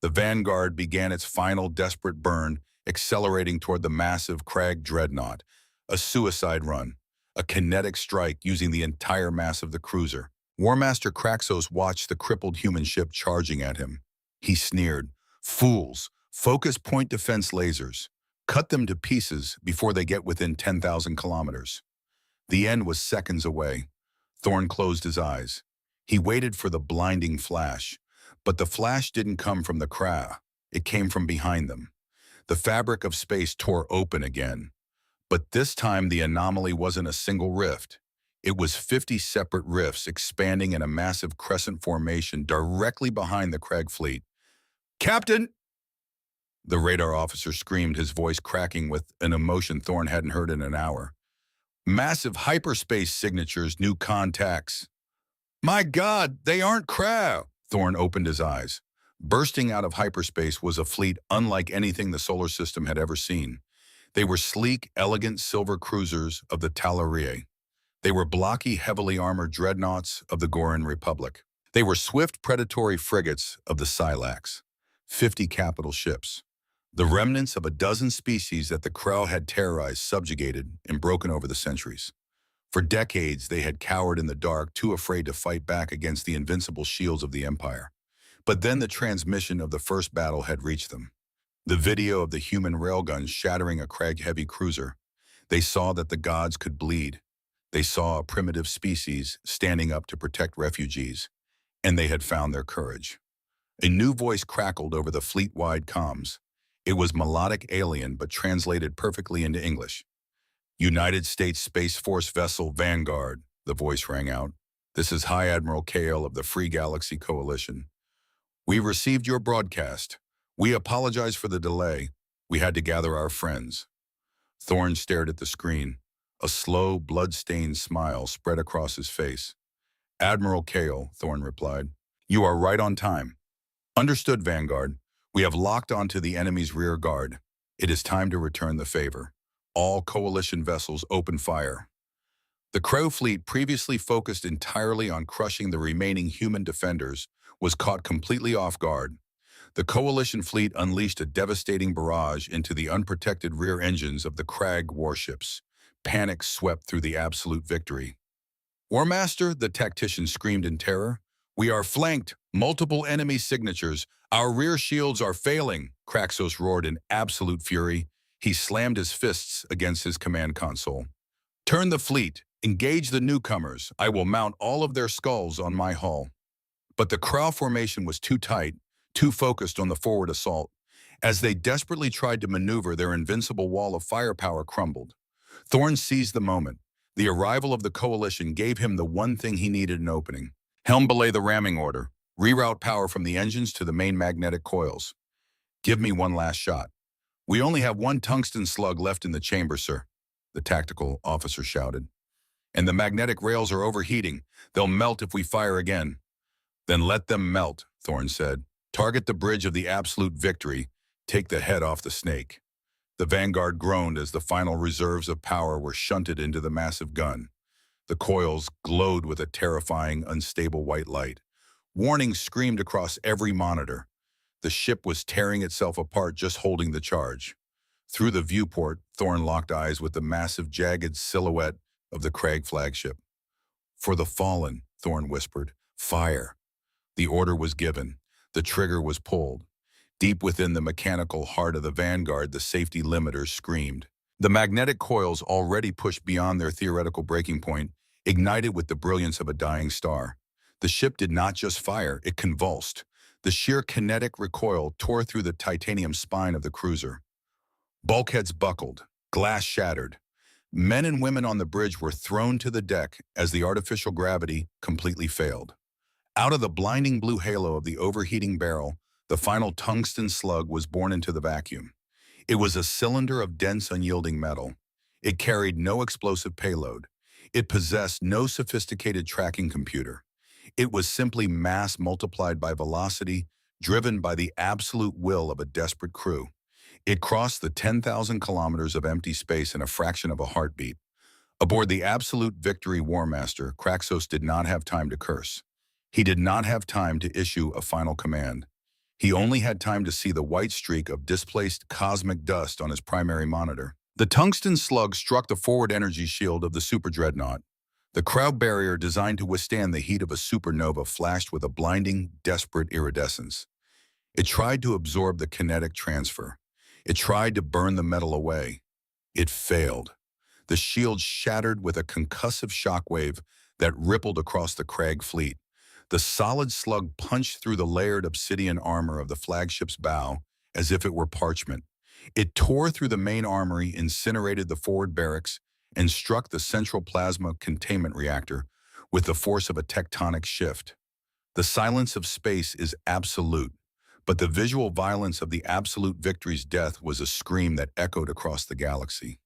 The Vanguard began its final desperate burn, accelerating toward the massive Krag Dreadnought. A suicide run, a kinetic strike using the entire mass of the cruiser. War Master Kraxos watched the crippled human ship charging at him. He sneered, "Fools, focus point defense lasers. Cut them to pieces before they get within 10,000 kilometers." The end was seconds away. Thorne closed his eyes. He waited for the blinding flash, but the flash didn't come from the Krag. It came from behind them. The fabric of space tore open again. But this time the anomaly wasn't a single rift. It was 50 separate rifts expanding in a massive crescent formation directly behind the Krag fleet. "Captain!" the radar officer screamed, his voice cracking with an emotion Thorne hadn't heard in an hour. "Massive hyperspace signatures, new contacts." "My God, they aren't Krag!" Thorne opened his eyes. Bursting out of hyperspace was a fleet unlike anything the solar system had ever seen. They were sleek, elegant silver cruisers of the Talaria. They were blocky, heavily armored dreadnoughts of the Goran Republic. They were swift, predatory frigates of the Silax. 50 capital ships. The remnants of a dozen species that the Krau had terrorized, subjugated, and broken over the centuries. For decades, they had cowered in the dark, too afraid to fight back against the invincible shields of the Empire. But then the transmission of the first battle had reached them. The video of the human railguns shattering a Krag-heavy cruiser. They saw that the gods could bleed. They saw a primitive species standing up to protect refugees, and they had found their courage. A new voice crackled over the fleet-wide comms. It was melodic alien, but translated perfectly into English. "United States Space Force Vessel Vanguard," the voice rang out. "This is High Admiral Kale of the Free Galaxy Coalition. We received your broadcast. We apologize for the delay. We had to gather our friends." Thorne stared at the screen. A slow, blood-stained smile spread across his face. "Admiral Kale," Thorne replied. "You are right on time." "Understood, Vanguard. We have locked onto the enemy's rear guard. It is time to return the favor. All Coalition vessels open fire." The Crow fleet, previously focused entirely on crushing the remaining human defenders, was caught completely off guard. The Coalition fleet unleashed a devastating barrage into the unprotected rear engines of the Krag warships. Panic swept through the absolute victory. War Master, the tactician screamed in terror. We are flanked. Multiple enemy signatures. Our rear shields are failing, Kraxos roared in absolute fury. He slammed his fists against his command console. Turn the fleet. Engage the newcomers. I will mount all of their skulls on my hull. But the Crow formation was too tight, too focused on the forward assault. As they desperately tried to maneuver, their invincible wall of firepower crumbled. Thorne seized the moment. The arrival of the Coalition gave him the one thing he needed: an opening. Helm belay the ramming order. Reroute power from the engines to the main magnetic coils. Give me one last shot. We only have one tungsten slug left in the chamber, sir, the tactical officer shouted. And the magnetic rails are overheating. They'll melt if we fire again. Then let them melt, Thorne said. Target the bridge of the absolute victory. Take the head off the snake. The Vanguard groaned as the final reserves of power were shunted into the massive gun. The coils glowed with a terrifying, unstable white light. Warnings screamed across every monitor. The ship was tearing itself apart just holding the charge. Through the viewport, Thorne locked eyes with the massive, jagged silhouette of the Krag flagship. For the fallen, Thorne whispered, fire. The order was given. The trigger was pulled. Deep within the mechanical heart of the Vanguard, the safety limiters screamed. The magnetic coils, already pushed beyond their theoretical breaking point, ignited with the brilliance of a dying star. The ship did not just fire, it convulsed. The sheer kinetic recoil tore through the titanium spine of the cruiser. Bulkheads buckled, glass shattered. Men and women on the bridge were thrown to the deck as the artificial gravity completely failed. Out of the blinding blue halo of the overheating barrel, the final tungsten slug was born into the vacuum. It was a cylinder of dense, unyielding metal. It carried no explosive payload. It possessed no sophisticated tracking computer. It was simply mass multiplied by velocity, driven by the absolute will of a desperate crew. It crossed the 10,000 kilometers of empty space in a fraction of a heartbeat. Aboard the Absolute Victory War Master, Kraxos did not have time to curse. He did not have time to issue a final command. He only had time to see the white streak of displaced cosmic dust on his primary monitor. The tungsten slug struck the forward energy shield of the super dreadnought. The crowd barrier designed to withstand the heat of a supernova flashed with a blinding, desperate iridescence. It tried to absorb the kinetic transfer. It tried to burn the metal away. It failed. The shield shattered with a concussive shockwave that rippled across the Krag fleet. The solid slug punched through the layered obsidian armor of the flagship's bow as if it were parchment. It tore through the main armory, incinerated the forward barracks, and struck the central plasma containment reactor with the force of a tectonic shift. The silence of space is absolute, but the visual violence of the Absolute Victory's death was a scream that echoed across the galaxy.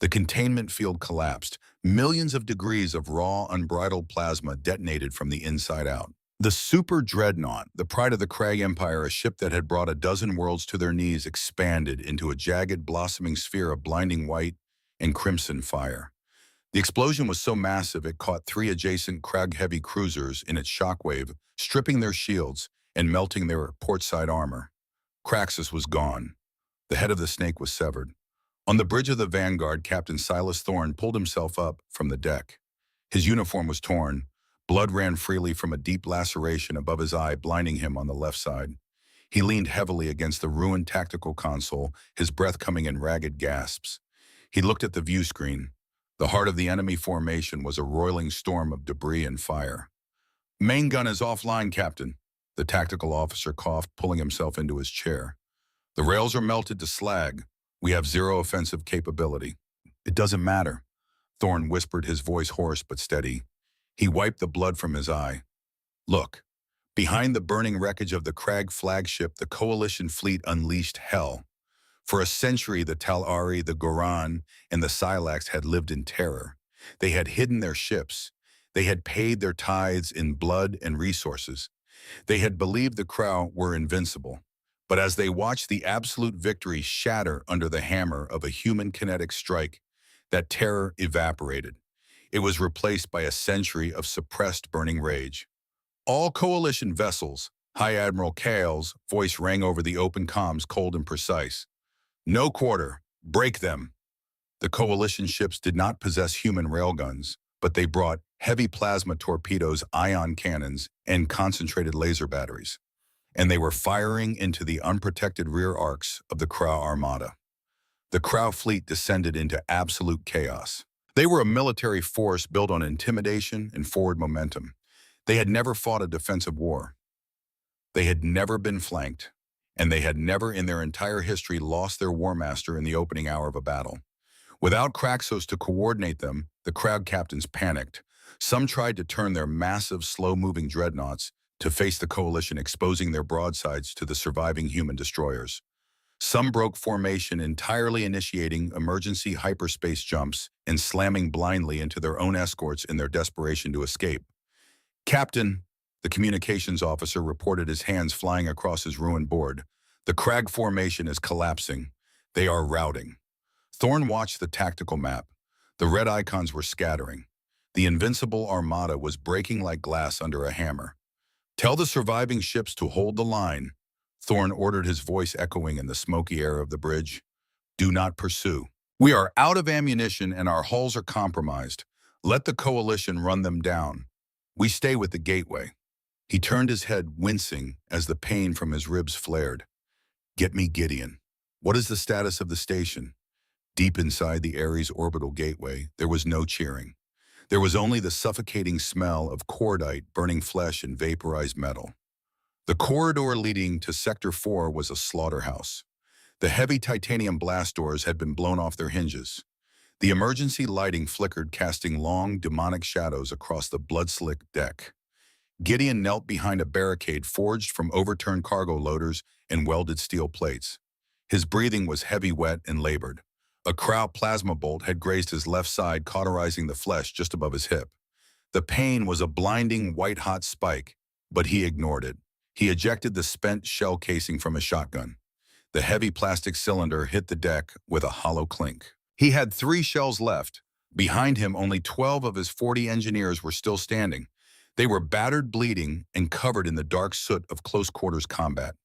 The containment field collapsed. Millions of degrees of raw, unbridled plasma detonated from the inside out. The Super Dreadnought, the pride of the Krag Empire, a ship that had brought a dozen worlds to their knees, expanded into a jagged, blossoming sphere of blinding white and crimson fire. The explosion was so massive it caught 3 adjacent Krag-heavy cruisers in its shockwave, stripping their shields and melting their portside armor. Kraxos was gone. The head of the snake was severed. On the bridge of the Vanguard, Captain Silas Thorne pulled himself up from the deck. His uniform was torn. Blood ran freely from a deep laceration above his eye, blinding him on the left side. He leaned heavily against the ruined tactical console, his breath coming in ragged gasps. He looked at the view screen. The heart of the enemy formation was a roiling storm of debris and fire. Main gun is offline, Captain, the tactical officer coughed, pulling himself into his chair. The rails are melted to slag. We have zero offensive capability. It doesn't matter, Thorne whispered, his voice hoarse but steady. He wiped the blood from his eye. Look, behind the burning wreckage of the Krag flagship, the Coalition fleet unleashed hell. For a century, the Tal'ari, the Goran, and the Silax had lived in terror. They had hidden their ships. They had paid their tithes in blood and resources. They had believed the Crow were invincible. But as they watched the Absolute Victory shatter under the hammer of a human kinetic strike, that terror evaporated. It was replaced by a century of suppressed burning rage. All coalition vessels, High Admiral Cale's voice rang over the open comms, cold and precise. No quarter. Break them. The coalition ships did not possess human railguns, but they brought heavy plasma torpedoes, ion cannons, and concentrated laser batteries. And they were firing into the unprotected rear arcs of the Krau armada. The Krau fleet descended into absolute chaos. They were a military force built on intimidation and forward momentum. They had never fought a defensive war. They had never been flanked, and they had never in their entire history lost their war master in the opening hour of a battle. Without Kraxos to coordinate them, the crowd captains panicked. Some tried to turn their massive, slow-moving dreadnoughts to face the coalition, exposing their broadsides to the surviving human destroyers. Some broke formation entirely, initiating emergency hyperspace jumps and slamming blindly into their own escorts in their desperation to escape. "Captain," the communications officer reported, his hands flying across his ruined board. "The Krag formation is collapsing. They are routing." Thorn watched the tactical map. The red icons were scattering. The invincible armada was breaking like glass under a hammer. "Tell the surviving ships to hold the line," Thorn ordered, his voice echoing in the smoky air of the bridge. "Do not pursue. We are out of ammunition and our hulls are compromised. Let the coalition run them down. We stay with the gateway." He turned his head, wincing as the pain from his ribs flared. "Get me Gideon. What is the status of the station?" Deep inside the Ares orbital gateway, there was no cheering. There was only the suffocating smell of cordite, burning flesh, and vaporized metal. The corridor leading to Sector 4 was a slaughterhouse. The heavy titanium blast doors had been blown off their hinges. The emergency lighting flickered, casting long, demonic shadows across the blood-slicked deck. Gideon knelt behind a barricade forged from overturned cargo loaders and welded steel plates. His breathing was heavy, wet, and labored. A Krau plasma bolt had grazed his left side, cauterizing the flesh just above his hip. The pain was a blinding, white-hot spike, but he ignored it. He ejected the spent shell casing from his shotgun. The heavy plastic cylinder hit the deck with a hollow clink. He had 3 shells left. Behind him, only 12 of his 40 engineers were still standing. They were battered, bleeding, and covered in the dark soot of close-quarters combat.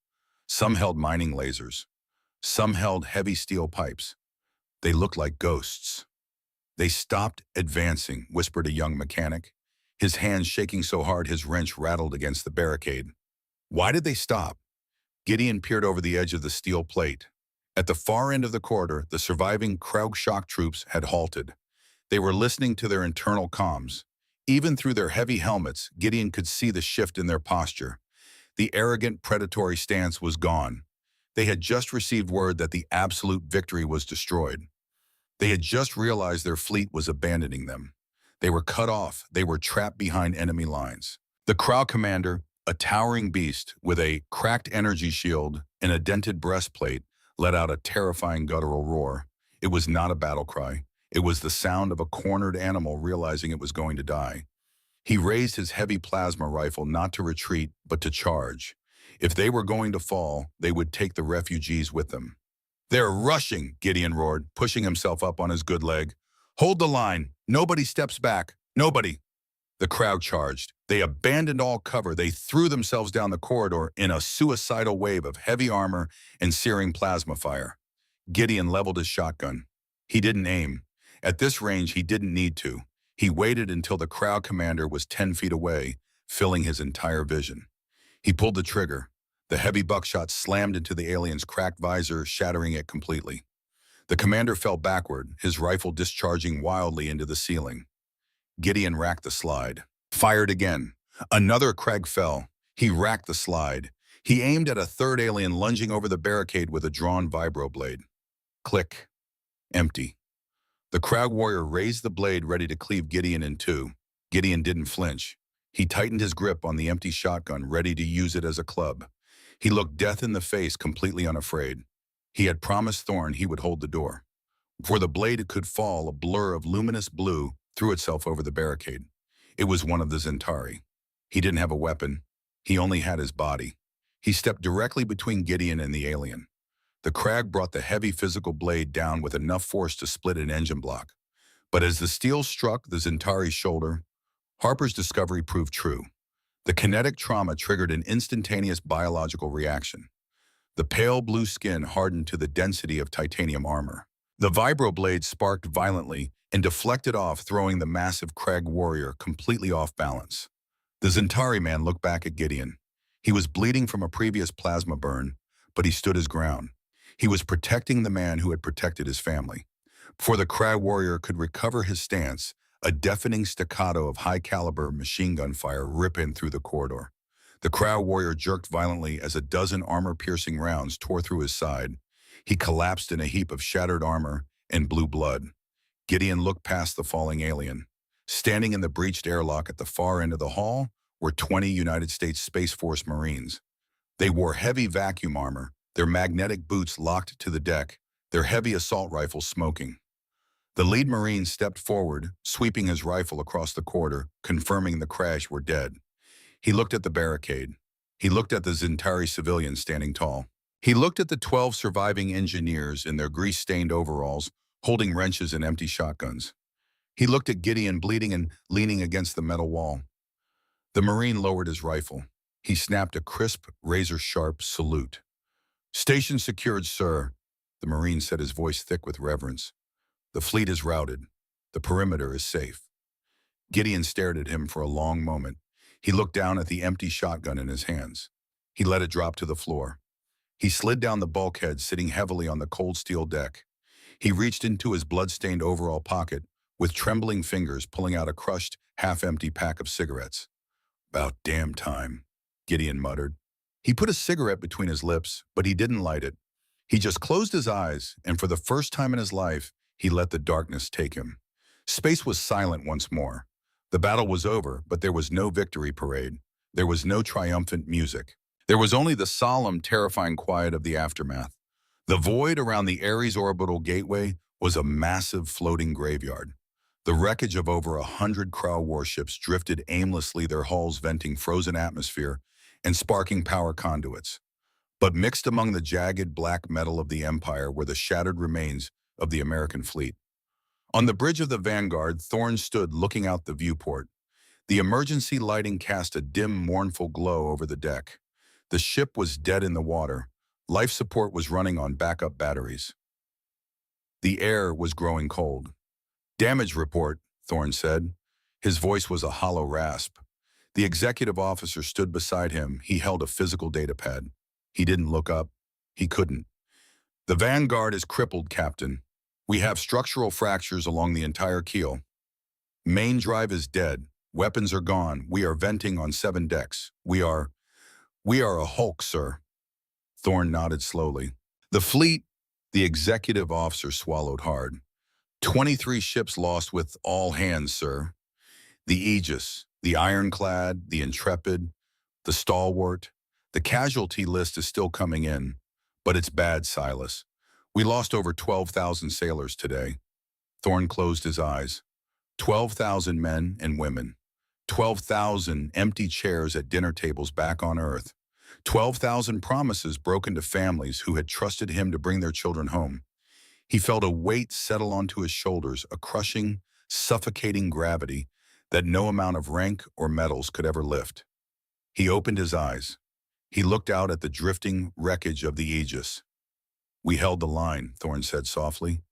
Some held mining lasers. Some held heavy steel pipes. They looked like ghosts. "They stopped advancing," whispered a young mechanic, his hands shaking so hard his wrench rattled against the barricade. "Why did they stop?" Gideon peered over the edge of the steel plate. At the far end of the corridor, the surviving Krug shock troops had halted. They were listening to their internal comms. Even through their heavy helmets, Gideon could see the shift in their posture. The arrogant, predatory stance was gone. They had just received word that the absolute victory was destroyed. They had just realized their fleet was abandoning them. They were cut off. They were trapped behind enemy lines. The Krau commander, a towering beast with a cracked energy shield and a dented breastplate, let out a terrifying guttural roar. It was not a battle cry. It was the sound of a cornered animal realizing it was going to die. He raised his heavy plasma rifle, not to retreat, but to charge. If they were going to fall, they would take the refugees with them. "They're rushing," Gideon roared, pushing himself up on his good leg. "Hold the line. Nobody steps back. Nobody." The crowd charged. They abandoned all cover. They threw themselves down the corridor in a suicidal wave of heavy armor and searing plasma fire. Gideon leveled his shotgun. He didn't aim. At this range, he didn't need to. He waited until the crowd commander was 10 feet away, filling his entire vision. He pulled the trigger. The heavy buckshot slammed into the alien's cracked visor, shattering it completely. The commander fell backward, his rifle discharging wildly into the ceiling. Gideon racked the slide. Fired again. Another Krag fell. He racked the slide. He aimed at a third alien lunging over the barricade with a drawn vibroblade. Click. Empty. The Krag warrior raised the blade, ready to cleave Gideon in two. Gideon didn't flinch. He tightened his grip on the empty shotgun, ready to use it as a club. He looked death in the face, completely unafraid. He had promised Thorn he would hold the door. Before the blade could fall, a blur of luminous blue threw itself over the barricade. It was one of the Zentari. He didn't have a weapon. He only had his body. He stepped directly between Gideon and the alien. The Krag brought the heavy physical blade down with enough force to split an engine block. But as the steel struck the Zentari's shoulder, Harper's discovery proved true. The kinetic trauma triggered an instantaneous biological reaction. The pale blue skin hardened to the density of titanium armor. The vibroblade sparked violently and deflected off, throwing the massive Krag warrior completely off balance. The Zentari man looked back at Gideon. He was bleeding from a previous plasma burn, but he stood his ground. He was protecting the man who had protected his family. Before the Krag warrior could recover his stance, a deafening staccato of high-caliber machine gun fire ripped in through the corridor. The Krag warrior jerked violently as a dozen armor-piercing rounds tore through his side. He collapsed in a heap of shattered armor and blue blood. Gideon looked past the falling alien. Standing in the breached airlock at the far end of the hall were 20 United States Space Force Marines. They wore heavy vacuum armor, their magnetic boots locked to the deck, their heavy assault rifles smoking. The lead Marine stepped forward, sweeping his rifle across the corridor, confirming the crash were dead. He looked at the barricade. He looked at the Zentari civilians standing tall. He looked at the 12 surviving engineers in their grease-stained overalls, holding wrenches and empty shotguns. He looked at Gideon bleeding and leaning against the metal wall. The Marine lowered his rifle. He snapped a crisp, razor-sharp salute. "Station secured, sir," the Marine said, his voice thick with reverence. "The fleet is routed. The perimeter is safe." Gideon stared at him for a long moment. He looked down at the empty shotgun in his hands. He let it drop to the floor. He slid down the bulkhead, sitting heavily on the cold steel deck. He reached into his blood-stained overall pocket, with trembling fingers pulling out a crushed, half-empty pack of cigarettes. "About damn time," Gideon muttered. He put a cigarette between his lips, but he didn't light it. He just closed his eyes, and for the first time in his life, he let the darkness take him. Space was silent once more. The battle was over, but there was no victory parade. There was no triumphant music. There was only the solemn, terrifying quiet of the aftermath. The void around the Ares orbital gateway was a massive floating graveyard. The wreckage of over 100 Krau warships drifted aimlessly, their hulls venting frozen atmosphere and sparking power conduits. But mixed among the jagged black metal of the Empire were the shattered remains of the American fleet. On the bridge of the Vanguard, Thorne stood looking out the viewport. The emergency lighting cast a dim, mournful glow over the deck. The ship was dead in the water. Life support was running on backup batteries. The air was growing cold. "Damage report," Thorne said. His voice was a hollow rasp. The executive officer stood beside him. He held a physical data pad. He didn't look up. He couldn't. "The Vanguard is crippled, Captain. We have structural fractures along the entire keel. Main drive is dead. Weapons are gone. We are venting on 7 decks. We are a hulk, sir." Thorne nodded slowly. "The fleet," the executive officer swallowed hard. 23 ships lost with all hands, sir. The Aegis, the Ironclad, the Intrepid, the Stalwart. The casualty list is still coming in, but it's bad, Silas. We lost over 12,000 sailors today." Thorne closed his eyes. 12,000 men and women. 12,000 empty chairs at dinner tables back on Earth. 12,000 promises broken to families who had trusted him to bring their children home. He felt a weight settle onto his shoulders, a crushing, suffocating gravity that no amount of rank or medals could ever lift. He opened his eyes. He looked out at the drifting wreckage of the Aegis. "We held the line," Thorne said softly.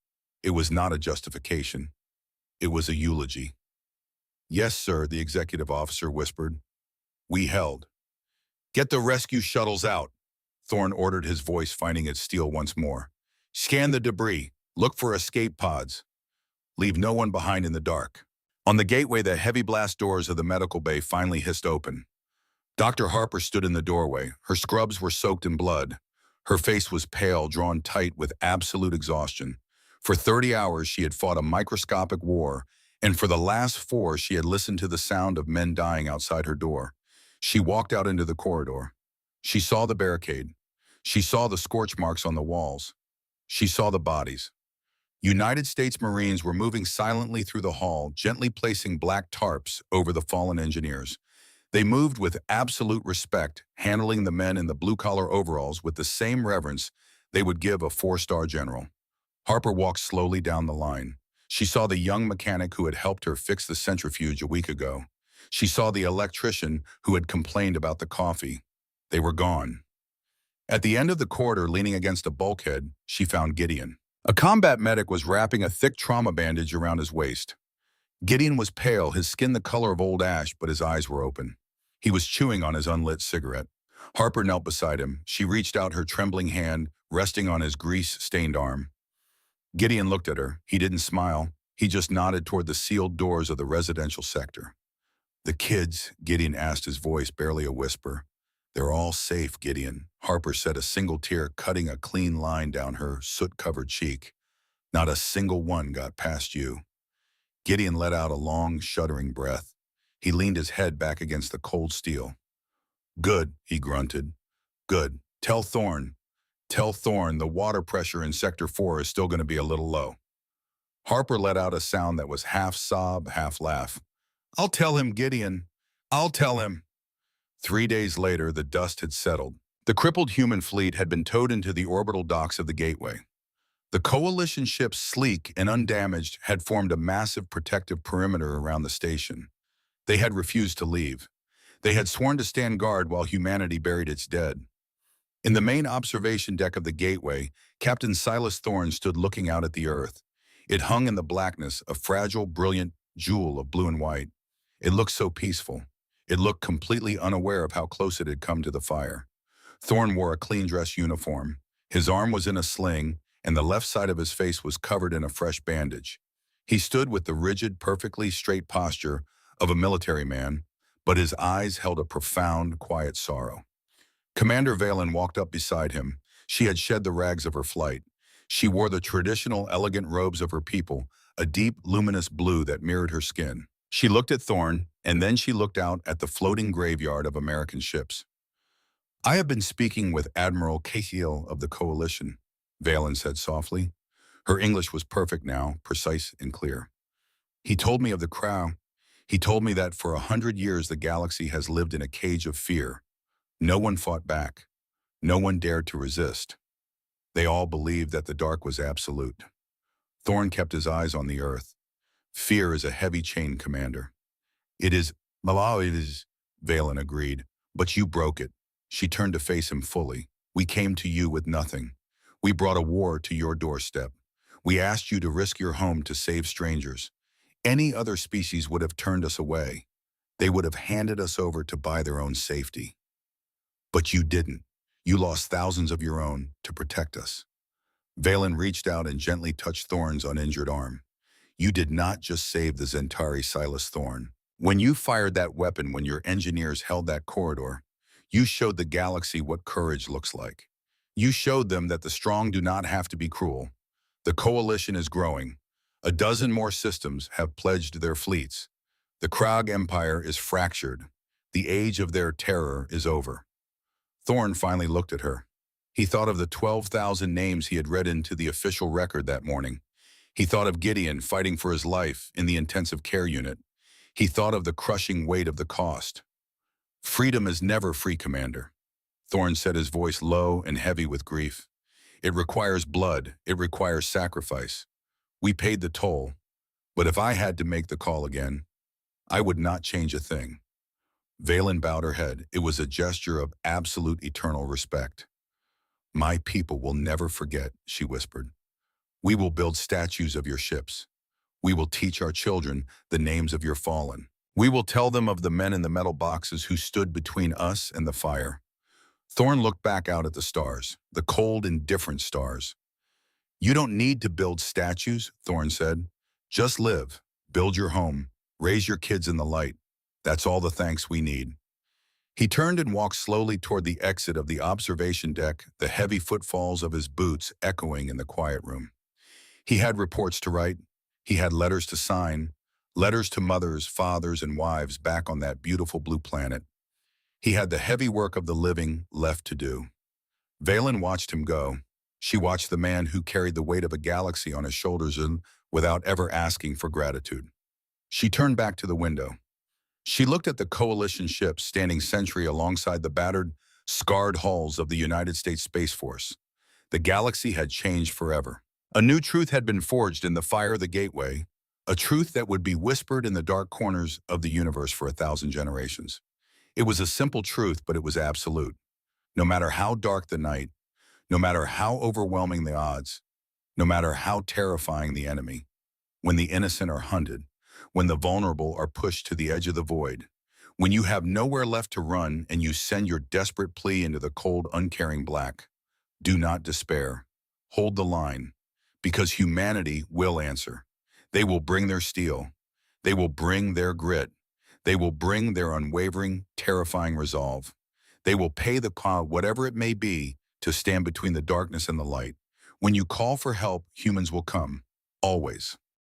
It was not a justification. It was a eulogy. "Yes, sir," the executive officer whispered. "We held." "Get the rescue shuttles out," Thorne ordered, his voice finding its steel once more. "Scan the debris. Look for escape pods. Leave no one behind in the dark." On the gateway, the heavy blast doors of the medical bay finally hissed open. Dr. Harper stood in the doorway. Her scrubs were soaked in blood. Her face was pale, drawn tight with absolute exhaustion. For 30 hours, she had fought a microscopic war, and for the last 4, she had listened to the sound of men dying outside her door. She walked out into the corridor. She saw the barricade. She saw the scorch marks on the walls. She saw the bodies. United States Marines were moving silently through the hall, gently placing black tarps over the fallen engineers. They moved with absolute respect, handling the men in the blue-collar overalls with the same reverence they would give a 4-star general. Harper walked slowly down the line. She saw the young mechanic who had helped her fix the centrifuge a week ago. She saw the electrician who had complained about the coffee. They were gone. At the end of the corridor, leaning against a bulkhead, she found Gideon. A combat medic was wrapping a thick trauma bandage around his waist. Gideon was pale, his skin the color of old ash, but his eyes were open. He was chewing on his unlit cigarette. Harper knelt beside him. She reached out her trembling hand, resting on his grease-stained arm. Gideon looked at her. He didn't smile. He just nodded toward the sealed doors of the residential sector. "The kids," Gideon asked, his voice barely a whisper. "They're all safe, Gideon," Harper said, a single tear cutting a clean line down her soot-covered cheek. "Not a single one got past you." Gideon let out a long, shuddering breath. He leaned his head back against the cold steel. "Good," he grunted. "Good. Tell Thorne the water pressure in Sector 4 is still going to be a little low." Harper let out a sound that was half sob, half laugh. "I'll tell him, Gideon. I'll tell him." 3 days later, the dust had settled. The crippled human fleet had been towed into the orbital docks of the Gateway. The coalition ships, sleek and undamaged, had formed a massive protective perimeter around the station. They had refused to leave. They had sworn to stand guard while humanity buried its dead. In the main observation deck of the Gateway, Captain Silas Thorne stood looking out at the Earth. It hung in the blackness, a fragile, brilliant jewel of blue and white. It looked so peaceful. It looked completely unaware of how close it had come to the fire. Thorne wore a clean-dress uniform. His arm was in a sling, and the left side of his face was covered in a fresh bandage. He stood with the rigid, perfectly straight posture of a military man, but his eyes held a profound, quiet sorrow. Commander Valen walked up beside him. She had shed the rags of her flight. She wore the traditional, elegant robes of her people, a deep, luminous blue that mirrored her skin. She looked at Thorne, and then she looked out at the floating graveyard of American ships. "I have been speaking with Admiral Cahill of the Coalition," Valen said softly. Her English was perfect now, precise and clear. "He told me of the crow. He told me that for 100 years the galaxy has lived in a cage of fear. No one fought back. No one dared to resist. They all believed that the dark was absolute." Thorne kept his eyes on the Earth. "Fear is a heavy chain, Commander." It is, Valen agreed. "But you broke it." She turned to face him fully. "We came to you with nothing. We brought a war to your doorstep. We asked you to risk your home to save strangers. Any other species would have turned us away. They would have handed us over to buy their own safety. But you didn't. You lost thousands of your own to protect us." Valen reached out and gently touched Thorne's uninjured arm. "You did not just save the Zentari, Silas Thorne. When you fired that weapon, when your engineers held that corridor, you showed the galaxy what courage looks like. You showed them that the strong do not have to be cruel. The coalition is growing. A dozen more systems have pledged their fleets. The Krag Empire is fractured. The age of their terror is over." Thorne finally looked at her. He thought of the 12,000 names he had read into the official record that morning. He thought of Gideon fighting for his life in the intensive care unit. He thought of the crushing weight of the cost. "Freedom is never free, Commander," Thorne said, his voice low and heavy with grief. "It requires blood. It requires sacrifice. We paid the toll. But if I had to make the call again, I would not change a thing." Valen bowed her head. It was a gesture of absolute eternal respect. "My people will never forget," she whispered. "We will build statues of your ships. We will teach our children the names of your fallen. We will tell them of the men in the metal boxes who stood between us and the fire." Thorne looked back out at the stars, the cold, indifferent stars. "You don't need to build statues," Thorne said. "Just live, build your home, raise your kids in the light. That's all the thanks we need." He turned and walked slowly toward the exit of the observation deck, the heavy footfalls of his boots echoing in the quiet room. He had reports to write. He had letters to sign, letters to mothers, fathers, and wives back on that beautiful blue planet. He had the heavy work of the living left to do. Valen watched him go. She watched the man who carried the weight of a galaxy on his shoulders and without ever asking for gratitude. She turned back to the window. She looked at the coalition ships standing sentry alongside the battered, scarred hulls of the United States Space Force. The galaxy had changed forever. A new truth had been forged in the fire of the gateway, a truth that would be whispered in the dark corners of the universe for 1,000 generations. It was a simple truth, but it was absolute. No matter how dark the night, no matter how overwhelming the odds, no matter how terrifying the enemy, when the innocent are hunted, when the vulnerable are pushed to the edge of the void, when you have nowhere left to run and you send your desperate plea into the cold, uncaring black, do not despair. Hold the line, because humanity will answer. They will bring their steel. They will bring their grit. They will bring their unwavering, terrifying resolve. They will pay the cost, whatever it may be, to stand between the darkness and the light. When you call for help, humans will come. Always.